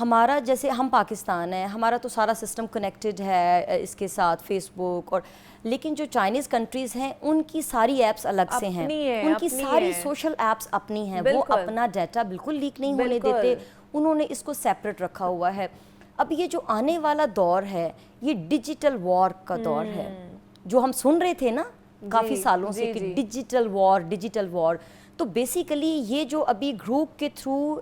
ہمارا جیسے ہم پاکستان ہے، ہمارا تو سارا سسٹم کنیکٹڈ ہے اس کے ساتھ فیس بک اور، لیکن جو چائنیز کنٹریز ہیں ان کی ساری ایپس الگ سے ہیں، ان کی ساری سوشل ایپس اپنی ہیں، وہ اپنا ڈیٹا بالکل لیک نہیں ہونے دیتے، انہوں نے اس کو سیپریٹ رکھا ہوا ہے۔ اب یہ جو آنے والا دور ہے یہ ڈیجیٹل وار کا دور ہے، جو ہم سن رہے تھے نا کافی سالوں سے کہ ڈیجیٹل وار، تو بیسیکلی یہ جو ابھی گروپ کے تھرو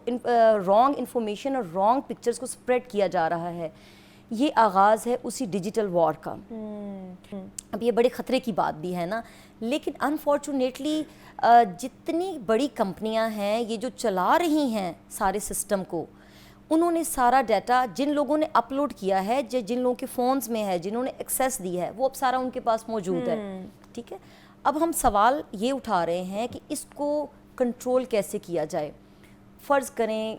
رانگ انفارمیشن اور رانگ پکچرز کو سپریڈ کیا جا رہا ہے، یہ آغاز ہے اسی ڈیجیٹل وار کا۔ اب یہ بڑے خطرے کی بات بھی ہے نا، لیکن انفارچونیٹلی جتنی بڑی کمپنیاں ہیں یہ جو چلا رہی ہیں سارے سسٹم کو، انہوں نے سارا ڈیٹا جن لوگوں نے اپلوڈ کیا ہے، جن لوگوں کے فونز میں ہے، جنہوں نے ایکسیس دی ہے، وہ اب سارا ان کے پاس موجود ہے، ٹھیک ہے۔ اب ہم سوال یہ اٹھا رہے ہیں کہ اس کو کنٹرول کیسے کیا جائے۔ فرض کریں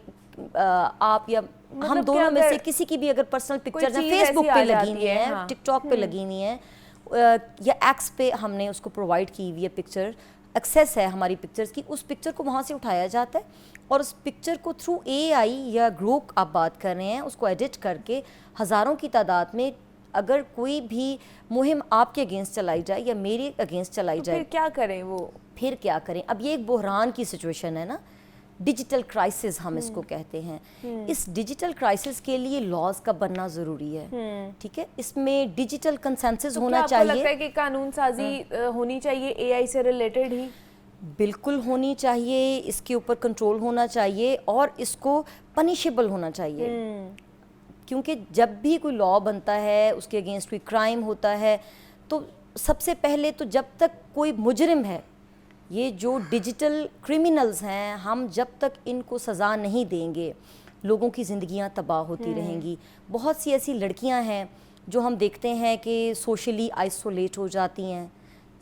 آپ یا ہم دونوں میں سے کسی کی بھی اگر پرسنل پکچرز ہیں فیس بک پہ لگی ہوئی ہیں، ٹک ٹاک پہ لگی ہوئی ہیں یا ایکس پہ ہم نے اس کو پرووائڈ کی ہوئی ہے پکچر، ایکسیس ہے ہماری پکچرز کی، اس پکچر کو وہاں سے اٹھایا جاتا ہے اور اس پکچر کو تھرو اے آئی یا گروپ آپ بات کر رہے ہیں اس کو ایڈٹ کر کے ہزاروں کی تعداد میں اگر کوئی بھی مہم آپ کے اگینسٹ چلائی جائے یا میرے اگینسٹ چلائی جائے، پھر کیا کریں وہ؟ پھر کیا کریں؟ اب یہ ایک بحران کی سچویشن ہے نا، ڈیجیٹل کرائسس ہم اس کو کہتے ہیں۔ اس ڈیجیٹل کرائسس کے لیے لاز کا بننا ضروری ہے، ٹھیک ہے، اس میں ڈیجیٹل کنسنسس ہونا چاہیے۔ آپ کو لگتا ہے کہ قانون سازی ہونی چاہیے اے آئی سے ریلیٹڈ ہی؟ بالکل ہونی چاہیے، اس کے اوپر کنٹرول ہونا چاہیے اور اس کو پنیشیبل ہونا چاہیے، کیونکہ جب بھی کوئی لا بنتا ہے اس کے اگینسٹ کوئی کرائم ہوتا ہے تو سب سے پہلے تو جب تک کوئی مجرم ہے، یہ جو ڈیجیٹل کرمنلز ہیں، ہم جب تک ان کو سزا نہیں دیں گے لوگوں کی زندگیاں تباہ ہوتی رہیں گی۔ بہت سی ایسی لڑکیاں ہیں جو ہم دیکھتے ہیں کہ سوشلی آئسولیٹ ہو جاتی ہیں،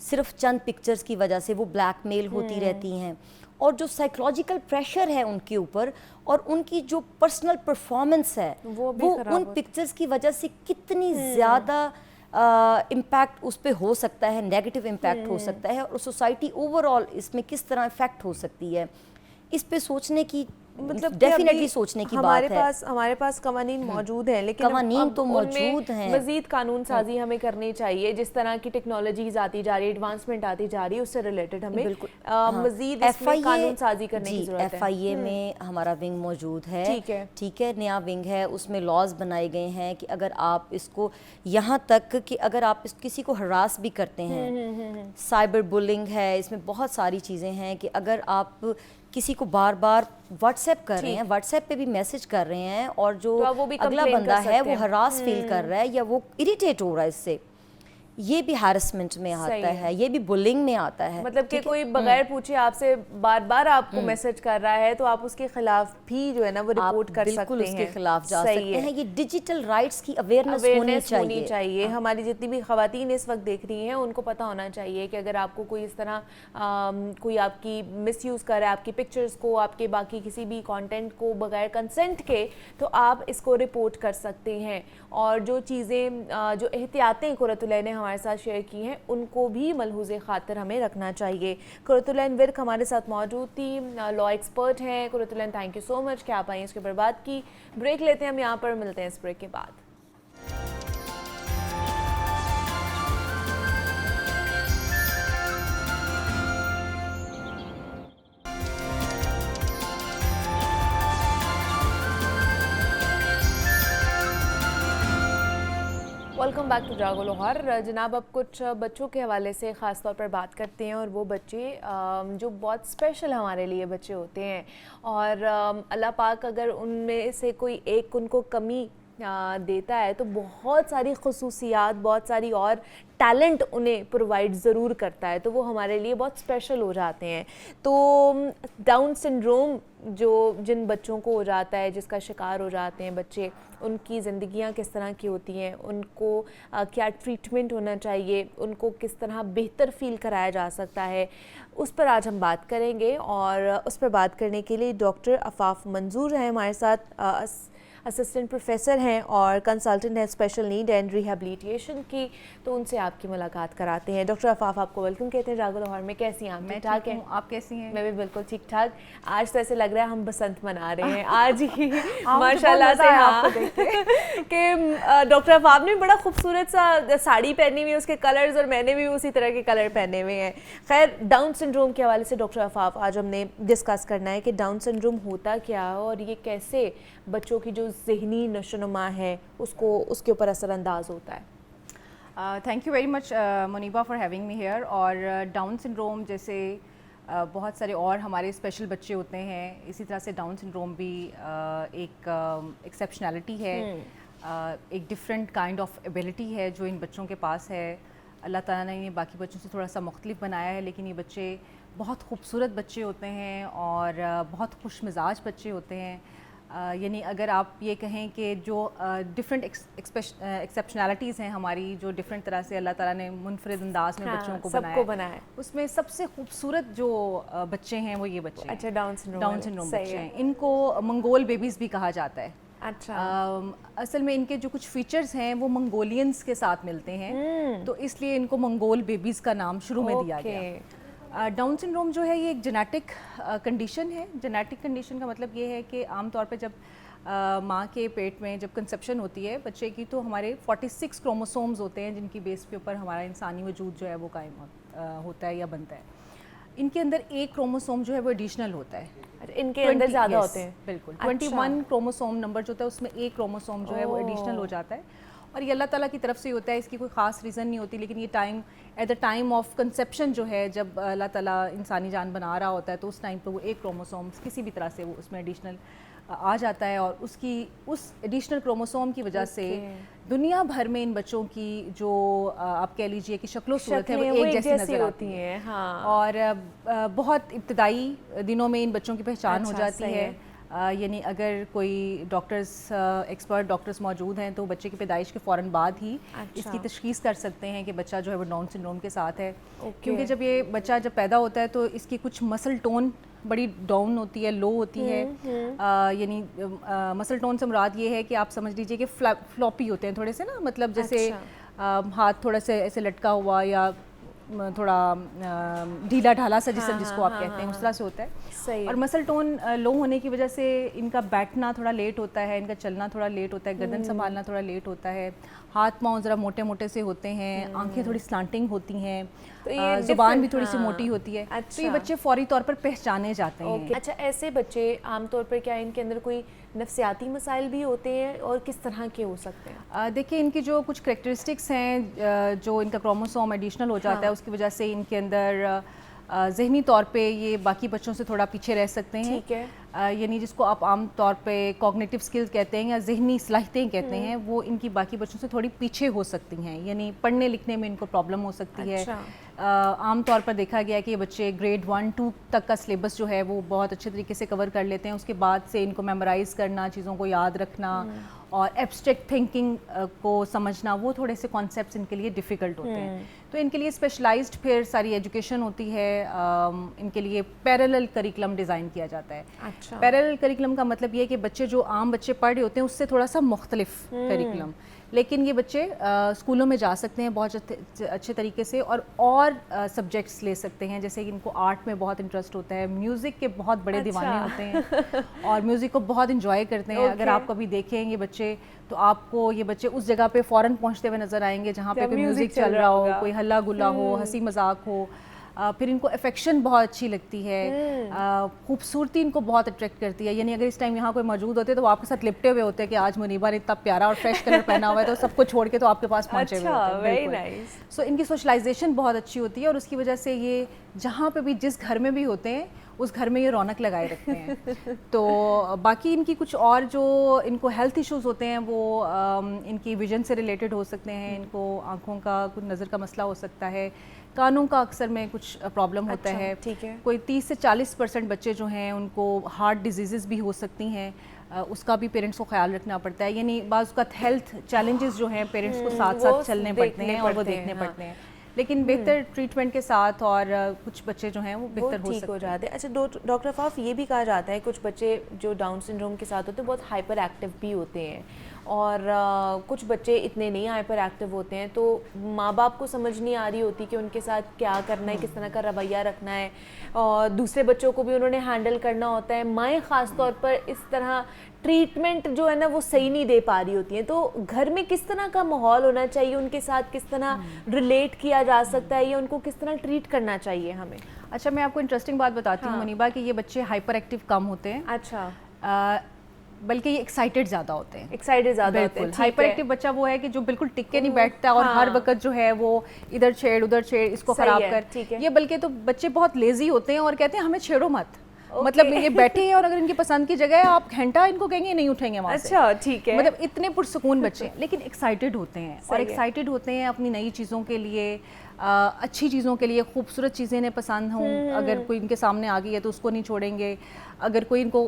صرف چند پکچرز کی وجہ سے وہ بلیک میل ہوتی رہتی ہیں، اور جو سائیکولوجیکل پریشر ہے ان کے اوپر اور ان کی جو پرسنل پرفارمنس ہے وہ ان پکچرز کی وجہ سے کتنی زیادہ امپیکٹ اس پہ ہو سکتا ہے، نیگیٹو امپیکٹ ہو سکتا ہے، اور سوسائٹی اوور آل اس میں کس طرح افیکٹ ہو سکتی ہے، اس پہ سوچنے کی مطلب ڈیفینیٹلی سوچنے کی بات ہے۔ ہمارے پاس قوانین موجود ہیں، لیکن قوانین تو موجود ہیں، مزید قانون سازی ہمیں کرنی چاہیے، جس طرح کی ٹیکنالوجیز آتی جا رہی ہے، ایڈوانسمنٹ آتی جا رہی ہے، اس سے ریلیٹڈ ہمیں مزید اس میں قانون سازی کرنے کی ضرورت ہے۔ ایف آئی اے میں ہمارا ونگ موجود ہے، ٹھیک ہے، نیا ونگ ہے، اس میں لاز بنائے گئے ہیں کہ اگر آپ اس کو یہاں تک کہ اگر آپ کسی کو ہراس بھی کرتے ہیں، سائبر بلنگ ہے، اس میں بہت ساری چیزیں ہیں کہ اگر آپ کسی کو بار بار واٹس ایپ کر رہے ہیں، واٹس ایپ پہ بھی میسج کر رہے ہیں اور جو اگلا بندہ ہے وہ ہراس فیل کر رہا ہے یا وہ اریٹیٹ ہو رہا ہے اس سے، یہ بھی ہیرسمنٹ میں آتا ہے، یہ بھی بلنگ میں آتا ہے۔ مطلب کہ کوئی بغیر پوچھے آپ سے بار بار آپ کو میسج کر رہا ہے تو آپ اس کے خلاف بھی جو ہے نا وہ رپورٹ کر سکتے ہیں، بالکل اس کے خلاف جا سکتے ہیں۔ یہ ڈیجیٹل رائٹس کی اویئرنیس ہونی چاہیے۔ ہماری جتنی بھی خواتین اس وقت دیکھ رہی ہیں ان کو پتہ ہونا چاہیے کہ اگر آپ کو کوئی اس طرح کوئی آپ کی مس یوز کر رہا ہے، آپ کی پکچرز کو، آپ کے باقی کسی بھی کانٹینٹ کو بغیر کنسنٹ کے، تو آپ اس کو رپورٹ کر سکتے ہیں۔ اور جو چیزیں جو احتیاطیں قرۃ العین نے ہمارے ساتھ شیئر کی ہیں ان کو بھی ملحوظ خاطر ہمیں رکھنا چاہیے۔ قرۃ العین ورک ہمارے ساتھ موجود تھی، لا ایکسپرٹ ہیں۔ قرۃ العین تھینک یو سو مچ کہ آپ آئیں، اس کے اوپر بات کی۔ بریک لیتے ہیں ہم یہاں پر، ملتے ہیں اس بریک کے بعد۔ Welcome back to Jago Lahore. جناب اب کچھ بچوں کے حوالے سے خاص طور پر بات کرتے ہیں، اور وہ بچے جو بہت اسپیشل ہمارے لیے بچے ہوتے ہیں، اور اللہ پاک اگر ان میں سے کوئی ایک ان کو کمی دیتا ہے تو بہت ساری خصوصیات، بہت ساری اور ٹیلنٹ انہیں پرووائڈ ضرور کرتا ہے، تو وہ ہمارے لیے بہت اسپیشل ہو جاتے ہیں۔ تو ڈاؤن سنڈروم جو جن بچوں کو ہو جاتا ہے، جس کا شکار ہو جاتے ہیں بچے، ان کی زندگیاں کس طرح کی ہوتی ہیں، ان کو کیا ٹریٹمنٹ ہونا چاہیے، ان کو کس طرح بہتر فیل کرایا جا سکتا ہے، اس پر آج ہم بات کریں گے۔ اور اس پر بات کرنے کے لیے ڈاکٹر عفاف منظور ہیں ہمارے ساتھ۔ اسسٹنٹ پروفیسر ہیں اور کنسلٹنٹ ہیں اسپیشل نیڈ اینڈ ریہیبلیٹیشن کی, تو ان سے آپ کی ملاقات کراتے ہیں. ڈاکٹر عفاف آپ کو ویلکم کہتے ہیں جاگو لاہور میں. کیسی ہیں آپ؟ میں ٹھیک ہیں؟ آپ کیسی ہیں؟ میں بھی بالکل ٹھیک ٹھاک. آج تو ایسے لگ رہا ہے ہم بسنت منا رہے ہیں آج ہی ماشاء اللہ سے. ہاں کہ ڈاکٹر عفاف نے بڑا خوبصورت سا ساڑی پہنی ہوئی ہے, اس کے کلرز, اور میں نے بھی اسی طرح کے کلر پہنے ہوئے ہیں. خیر, ڈاؤن سنڈروم کے حوالے سے ڈاکٹر عفاف آج ہم نے ڈسکس کرنا ہے کہ ڈاؤن سنڈروم ہوتا کیا ہے اور یہ کیسے بچوں کی جو ذہنی نشو و نما ہے اس کے اوپر اثر انداز ہوتا ہے. Thank you very much Muniba for having me here. اور ڈاؤن سنڈروم جیسے بہت سارے اور ہمارے اسپیشل بچے ہوتے ہیں, اسی طرح سے ڈاؤن سنڈروم بھی ایک ایکسیپشنالٹی ہے, ایک ڈفرینٹ کائنڈ آف ایبلٹی ہے جو ان بچوں کے پاس ہے. اللہ تعالیٰ نے انہیں باقی بچوں سے تھوڑا سا مختلف بنایا ہے, لیکن یہ بچے بہت خوبصورت بچے ہوتے ہیں اور بہت خوش مزاج بچے ہوتے ہیں. یعنی اگر آپ یہ کہیں کہ جو ڈفرینٹ ایکسیپشنالٹیز ہیں ہماری, جو ڈفرینٹ طرح سے اللہ تعالیٰ نے منفرد انداز میں بچوں کو بنایا ہے, اس میں سب سے خوبصورت جو بچے ہیں وہ یہ بچے ہیں. اچھا, ڈاؤن سنڈروم بچے ہیں. ان کو منگول بیبیز بھی کہا جاتا ہے. اچھا, اصل میں ان کے جو کچھ فیچرز ہیں وہ منگولینز کے ساتھ ملتے ہیں, تو اس لیے ان کو منگول بیبیز کا نام شروع میں دیا گیا. ڈاؤن سنڈروم جو ہے یہ ایک جینیٹک کنڈیشن ہے. جینیٹک کنڈیشن کا مطلب یہ ہے کہ عام طور پہ جب ماں کے پیٹ میں جب کنسیپشن ہوتی ہے بچے کی, تو ہمارے 46 کروموسومز ہوتے ہیں جن کی بیس کے اوپر ہمارا انسانی وجود جو ہے وہ قائم ہوتا ہے یا بنتا ہے. ان کے اندر ایک کروموسوم جو ہے وہ ایڈیشنل ہوتا ہے. ان کے اندر زیادہ ہوتے ہیں. بالکل 21 کروموسوم نمبر جو ہوتا ہے اس میں ایک کروموسوم جو ہے وہ ایڈیشنل ہو جاتا ہے, اور یہ اللہ تعالیٰ کی طرف سے ہوتا ہے. اس کی کوئی خاص ریزن نہیں ہوتی, لیکن یہ at the time of conception جو ہے, جب اللہ تعالیٰ انسانی جان بنا رہا ہوتا ہے, تو اس ٹائم پہ وہ ایک کروموسوم کسی بھی طرح سے وہ اس میں ایڈیشنل آ جاتا ہے, اور اس ایڈیشنل کروموسوم کی وجہ سے دنیا بھر میں ان بچوں کی جو آپ کہہ لیجئے کہ شکل و صورت ہے وہ ایک جیسی نظر آتی ہے. اور بہت ابتدائی دنوں میں ان بچوں کی پہچان ہو جاتی ہے. یعنی اگر کوئی ڈاکٹرز, ایکسپرٹ ڈاکٹرز موجود ہیں تو بچے کی پیدائش کے فوراً بعد ہی اس کی تشخیص کر سکتے ہیں کہ بچہ جو ہے وہ ڈاؤن سنڈروم کے ساتھ ہے. کیونکہ جب یہ بچہ جب پیدا ہوتا ہے تو اس کی کچھ مسل ٹون بڑی ڈاؤن ہوتی ہے, لو ہوتی ہے. یعنی مسل ٹون سے مراد یہ ہے کہ آپ سمجھ لیجئے کہ فلوپی ہوتے ہیں تھوڑے سے نا, مطلب جیسے ہاتھ تھوڑا سے ایسے لٹکا ہوا یا تھوڑا ڈھیلا ڈھالا سا جس کو آپ کہتے ہیں, اس طرح سے ہوتا ہے. اور مسل ٹون لو ہونے کی وجہ سے ان کا بیٹھنا تھوڑا لیٹ ہوتا ہے, ان کا چلنا تھوڑا لیٹ ہوتا ہے, گردن سنبھالنا تھوڑا لیٹ ہوتا ہے, ہاتھ پاؤں ذرا موٹے موٹے سے ہوتے ہیں, آنکھیں تھوڑی سلانٹنگ ہوتی ہیں, زبان بھی تھوڑی سی موٹی ہوتی ہے. تو یہ بچے فوری طور پر پہچانے جاتے ہیں. اچھا, ایسے بچے عام طور پر کیا ان کے اندر کوئی نفسیاتی مسائل بھی ہوتے ہیں اور کس طرح کے ہو سکتے ہیں؟ دیکھیں, ان کی جو کچھ کریکٹرسٹکس ہیں, جو ان کا کروموسوم ایڈیشنل ہو جاتا ہے اس کی وجہ سے ان کے اندر ذہنی طور پہ یہ باقی بچوں سے تھوڑا پیچھے رہ سکتے ہیں. ٹھیک ہے. یعنی جس کو آپ عام طور پہ کوگنیٹو سکلز کہتے ہیں یا ذہنی صلاحیتیں کہتے ہیں, وہ ان کی باقی بچوں سے تھوڑی پیچھے ہو سکتی ہیں. یعنی پڑھنے لکھنے میں ان کو پرابلم ہو سکتی ہے. عام طور پر دیکھا گیا ہے کہ یہ بچے گریڈ 1-2 تک کا سلیبس جو ہے وہ بہت اچھے طریقے سے کور کر لیتے ہیں. اس کے بعد سے ان کو میمورائز کرنا, چیزوں کو یاد رکھنا اور ایبسٹریکٹ تھنکنگ کو سمجھنا, وہ تھوڑے سے کانسیپٹس ان کے لیے ڈیفیکلٹ ہوتے ہیں. تو ان کے لیے اسپیشلائزڈ پھر ساری ایجوکیشن ہوتی ہے. ان کے لیے پیرالل کریکلم ڈیزائن کیا جاتا ہے. پیرالل کریکلم کا مطلب یہ ہے کہ بچے جو عام بچے پڑھ رہے ہوتے ہیں اس سے تھوڑا سا مختلف کریکلم, لیکن یہ بچے اسکولوں میں جا سکتے ہیں بہت اچھے طریقے سے اور سبجیکٹس لے سکتے ہیں. جیسے کہ ان کو آرٹ میں بہت انٹرسٹ ہوتا ہے, میوزک کے بہت بڑے دیوانے ہوتے ہیں اور میوزک کو بہت انجوائے کرتے ہیں. اگر آپ کبھی دیکھیں یہ بچے تو آپ کو یہ بچے اس جگہ پہ فوراً پہنچتے ہوئے نظر آئیں گے جہاں پہ کوئی میوزک چل رہا ہو, کوئی ہلا گلا ہو, ہنسی مذاق ہو. پھر ان کو افیکشن بہت اچھی لگتی ہے, خوبصورتی ان کو بہت اٹریکٹ کرتی ہے. یعنی اگر اس ٹائم یہاں کوئی موجود ہوتے تو آپ کے ساتھ لپٹے ہوئے ہوتے ہیں کہ آج منیبا نے اتنا پیارا اور فریش کلر پہنا ہوا ہے, تو سب کو چھوڑ کے تو آپ کے پاس پہنچے ہوئے ہوتے ہیں. سو ان کی سوشلائزیشن بہت اچھی ہوتی ہے, اور اس کی وجہ سے یہ جہاں پہ بھی جس گھر میں بھی ہوتے ہیں اس گھر میں یہ رونق لگائے رکھتے ہیں. تو باقی ان کی کچھ اور جو ان کو ہیلتھ ایشوز ہوتے ہیں وہ ان کی ویژن سے ریلیٹڈ ہو سکتے ہیں. ان کو آنکھوں کا کچھ نظر کا مسئلہ ہو سکتا ہے, کانوں کا اکثر میں کچھ پرابلم ہوتا ہے. کوئی 30 سے 40% بچے جو ہیں ان کو ہارٹ ڈیزیزز بھی ہو سکتی ہیں, اس کا بھی پیرنٹس کو خیال رکھنا پڑتا ہے. یعنی بعض اوقات ہیلتھ چیلنجز جو ہیں پیرنٹس کو ساتھ ساتھ چلنے پڑتے ہیں اور وہ دیکھنے پڑتے ہیں. لیکن بہتر ٹریٹمنٹ کے ساتھ اور کچھ بچے جو ہیں وہ بہتر ہو ٹھیک ہو سکتے ہیں. جاتے ہیں. اچھا ڈاکٹر عفاف، یہ بھی کہا جاتا ہے کچھ بچے جو ڈاؤن سنڈروم کے ساتھ ہوتے ہیں بہت ہائپر ایکٹیو بھی ہوتے ہیں، اور کچھ بچے اتنے نہیں ہائپر ایکٹیو ہوتے ہیں، تو ماں باپ کو سمجھ نہیں آ رہی ہوتی کہ ان کے ساتھ کیا کرنا ہے، کس طرح کا رویہ رکھنا ہے، اور دوسرے بچوں کو بھی انہوں نے ہینڈل کرنا ہوتا ہے. مائیں خاص طور پر اس طرح ٹریٹمنٹ جو ہے نا وہ صحیح نہیں دے پا رہی ہوتی ہیں، تو گھر میں کس طرح کا ماحول ہونا چاہیے، ان کے ساتھ کس طرح ریلیٹ کیا جا سکتا ہے، یا ان کو کس طرح ٹریٹ کرنا چاہیے ہمیں؟ اچھا میں آپ کو انٹرسٹنگ بات بتاتی ہوں منیبا کہ یہ بچے ہائپر ایکٹیو کم ہوتے ہیں. اچھا. بلکہ یہ ایکسائٹیڈ زیادہ ہوتے ہیں. ایکسائٹیڈ زیادہ ہوتے ہیں. ہائپر ایکٹیو بچہ وہ ہے کہ جو بالکل ٹک کے نہیں بیٹھتا اور ہر وقت جو ہے وہ ادھر چھیڑ ادھر چھیڑ اس کو خراب کر. یہ بلکہ تو بچے بہت لیزی ہوتے ہیں اور کہتے ہیں ہمیں چھیڑو مت. مطلب یہ بیٹھے ہیں اور اگر ان کی پسند کی جگہ ہے آپ گھنٹہ ان کو کہیں گے نہیں اٹھیں گے وہاں سے. اچھا ٹھیک ہے. مطلب اتنے پرسکون بچے لیکن ایکسائٹیڈ ہوتے ہیں اور ایکسائٹیڈ ہوتے ہیں اپنی نئی چیزوں کے لیے, اچھی چیزوں کے لیے, خوبصورت چیزیں انہیں پسند ہوں, اگر کوئی ان کے سامنے آ گئی ہے تو اس کو نہیں چھوڑیں گے, اگر کوئی ان کو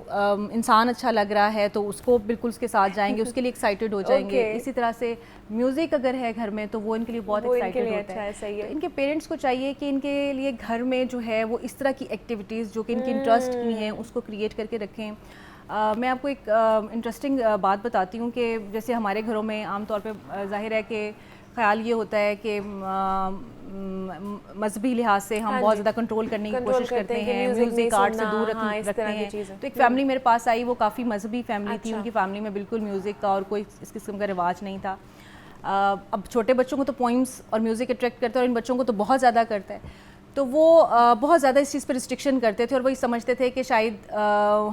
انسان اچھا لگ رہا ہے تو اس کو بالکل اس کے ساتھ جائیں گے, اس کے لیے ایکسائٹیڈ ہو جائیں گے. اسی طرح سے میوزک اگر ہے گھر میں تو وہ ان کے لیے بہت ایکسائٹیڈ ہوتا ہے. تو ان کے پیرنٹس کو چاہیے کہ ان کے لیے گھر میں جو ہے وہ اس طرح کی ایکٹیویٹیز جو کہ ان کی انٹرسٹ کی ہیں اس کو کریٹ کر کے رکھیں. میں آپ کو ایک انٹرسٹنگ بات بتاتی ہوں کہ جیسے ہمارے گھروں میں عام طور پہ ظاہر ہے کہ خیال یہ ہوتا ہے کہ مذہبی لحاظ سے ہم بہت زیادہ کنٹرول کرنے کی کوشش کرتے ہیں, میوزک آرٹ سے دور رکھتے ہیں. تو ایک فیملی میرے پاس آئی, وہ کافی مذہبی فیملی تھی, ان کی فیملی میں بالکل میوزک کا اور کوئی اس قسم کا رواج نہیں تھا. اب چھوٹے بچوں کو تو پوئمس اور میوزک اٹریکٹ کرتا ہے اور ان بچوں کو تو بہت زیادہ کرتا ہے, تو وہ بہت زیادہ اس چیز پہ ریسٹرکشن کرتے تھے اور وہی سمجھتے تھے کہ شاید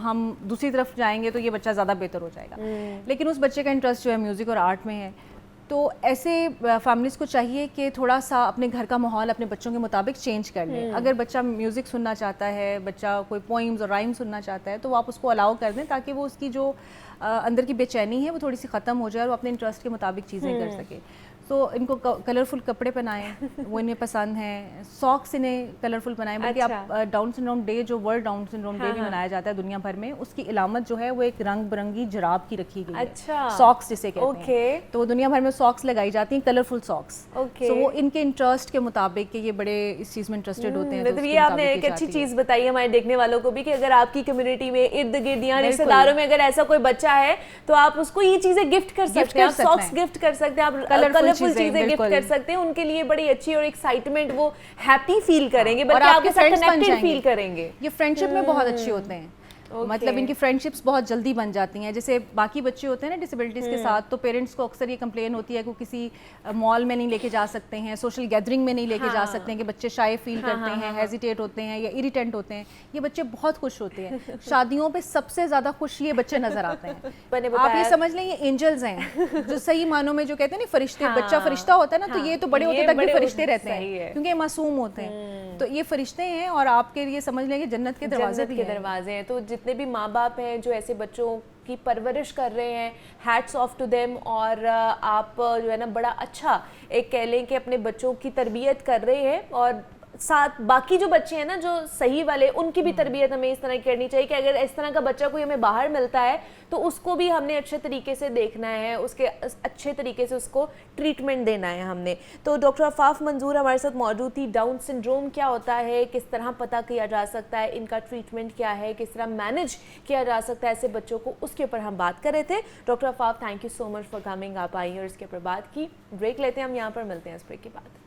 ہم دوسری طرف جائیں گے تو یہ بچہ زیادہ بہتر ہو جائے گا. لیکن اس بچے کا انٹرسٹ جو ہے میوزک اور آرٹ میں ہے. تو ایسے فیملیز کو چاہیے کہ تھوڑا سا اپنے گھر کا ماحول اپنے بچوں کے مطابق چینج کر لیں. اگر بچہ میوزک سننا چاہتا ہے, بچہ کوئی پوئمز اور رائم سننا چاہتا ہے تو آپ اس کو الاؤ کر دیں تاکہ وہ اس کی جو اندر کی بے چینی ہے وہ تھوڑی سی ختم ہو جائے اور وہ اپنے انٹرسٹ کے مطابق چیزیں کر سکے. تو ان کو کلرفل کپڑے پہنائیں, وہ انہیں پسند ہیں. ساکس انہیں کلرفل بنائیں. بلکہ آپ ڈاؤن سنڈروم ڈے جو ورلڈ ڈاؤن سنڈروم ڈے بھی منایا جاتا ہے دنیا بھر میں, اس کی علامت جو ہے وہ ایک رنگ برنگی جراب کی رکھی گئی ہے, ساکس جسے کہتے ہیں. تو وہ دنیا بھر میں ساکس لگائی جاتی ہیں, کلرفل ساکس. تو وہ ان کے انٹرسٹ کے مطابق کہ یہ بڑے اس چیز میں انٹرسٹڈ ہوتے ہیں. مطلب یہ آپ نے ایک اچھی چیز بتائی ہمارے دیکھنے والوں کو بھی کہ اگر آپ کی کمیونٹی میں ارد گرد یا رشتے داروں میں اگر ایسا کوئی بچہ ہے تو آپ اس کو یہ چیزیں گفٹ کر سکتے ہیں, آپ ساکس گفٹ کر سکتے ہیں, آپ کلرفل چیزیں گفٹ کر سکتے ہیں. ان کے لیے بڑی اچھی اور ایکسائٹمنٹ, وہ ہیپی فیل کریں گے, بلکہ آپ کے ساتھ کنیکٹڈ فیل کریں گے. یہ فرینڈشپ میں بہت اچھے ہوتے ہیں, مطلب ان کی فرینڈشپس بہت جلدی بن جاتی ہیں. جیسے باقی بچے ہوتے ہیں نا ڈسیبلٹیز کے ساتھ, تو پیرنٹس کو اکثر یہ کمپلین ہوتی ہے کہ کسی مال میں نہیں لے کے جا سکتے ہیں, سوشل گیدرنگ میں نہیں لے کے جا سکتے ہیں, کہ بچے شائع فیل کرتے ہیں, ہیزیٹیٹ ہوتے ہیں یا اریٹینٹ ہوتے ہیں. یہ بچے بہت خوش ہوتے ہیں. شادیوں پہ سب سے زیادہ خوش یہ بچے نظر آتے ہیں. آپ یہ سمجھ لیں یہ اینجلز ہیں, جو صحیح معنوں میں جو کہتے ہیں نا فرشتے, بچہ فرشتہ ہوتا ہے نا, تو یہ تو بڑے ہوتے تک بھی فرشتے رہتے ہیں کیونکہ یہ معصوم ہوتے ہیں. تو یہ فرشتے ہیں اور آپ کے لیے سمجھ لیں کہ جنت کے دروازے بھی ہیں. تو جتنے بھی ماں باپ ہیں جو ایسے بچوں کی پرورش کر رہے ہیں, ہیٹس آف ٹو دیم. اور آپ جو ہے نا بڑا اچھا ایک کہہ لیں کہ اپنے بچوں کی تربیت کر رہے ہیں, اور ساتھ باقی جو بچے ہیں نا جو صحیح والے, ان کی بھی تربیت ہمیں اس طرح کرنی چاہیے کہ اگر اس طرح کا بچہ کوئی ہمیں باہر ملتا ہے تو اس کو بھی ہم نے اچھے طریقے سے دیکھنا ہے, اس کے اچھے طریقے سے اس کو ٹریٹمنٹ دینا ہے ہم نے. تو ڈاکٹر عفاف منظور ہمارے ساتھ موجود تھی. ڈاؤن سنڈروم کیا ہوتا ہے, کس طرح پتہ کیا جا سکتا ہے, ان کا ٹریٹمنٹ کیا ہے, کس طرح مینیج کیا جا سکتا ہے ایسے بچوں کو, اس کے اوپر ہم بات کر رہے تھے. Doctor Afaf thank you so much for coming, آپ آئی اور اس کے اوپر بات کی. بریک لیتے ہیں ہم, یہاں پر ملتے ہیں اس بریک کے بعد.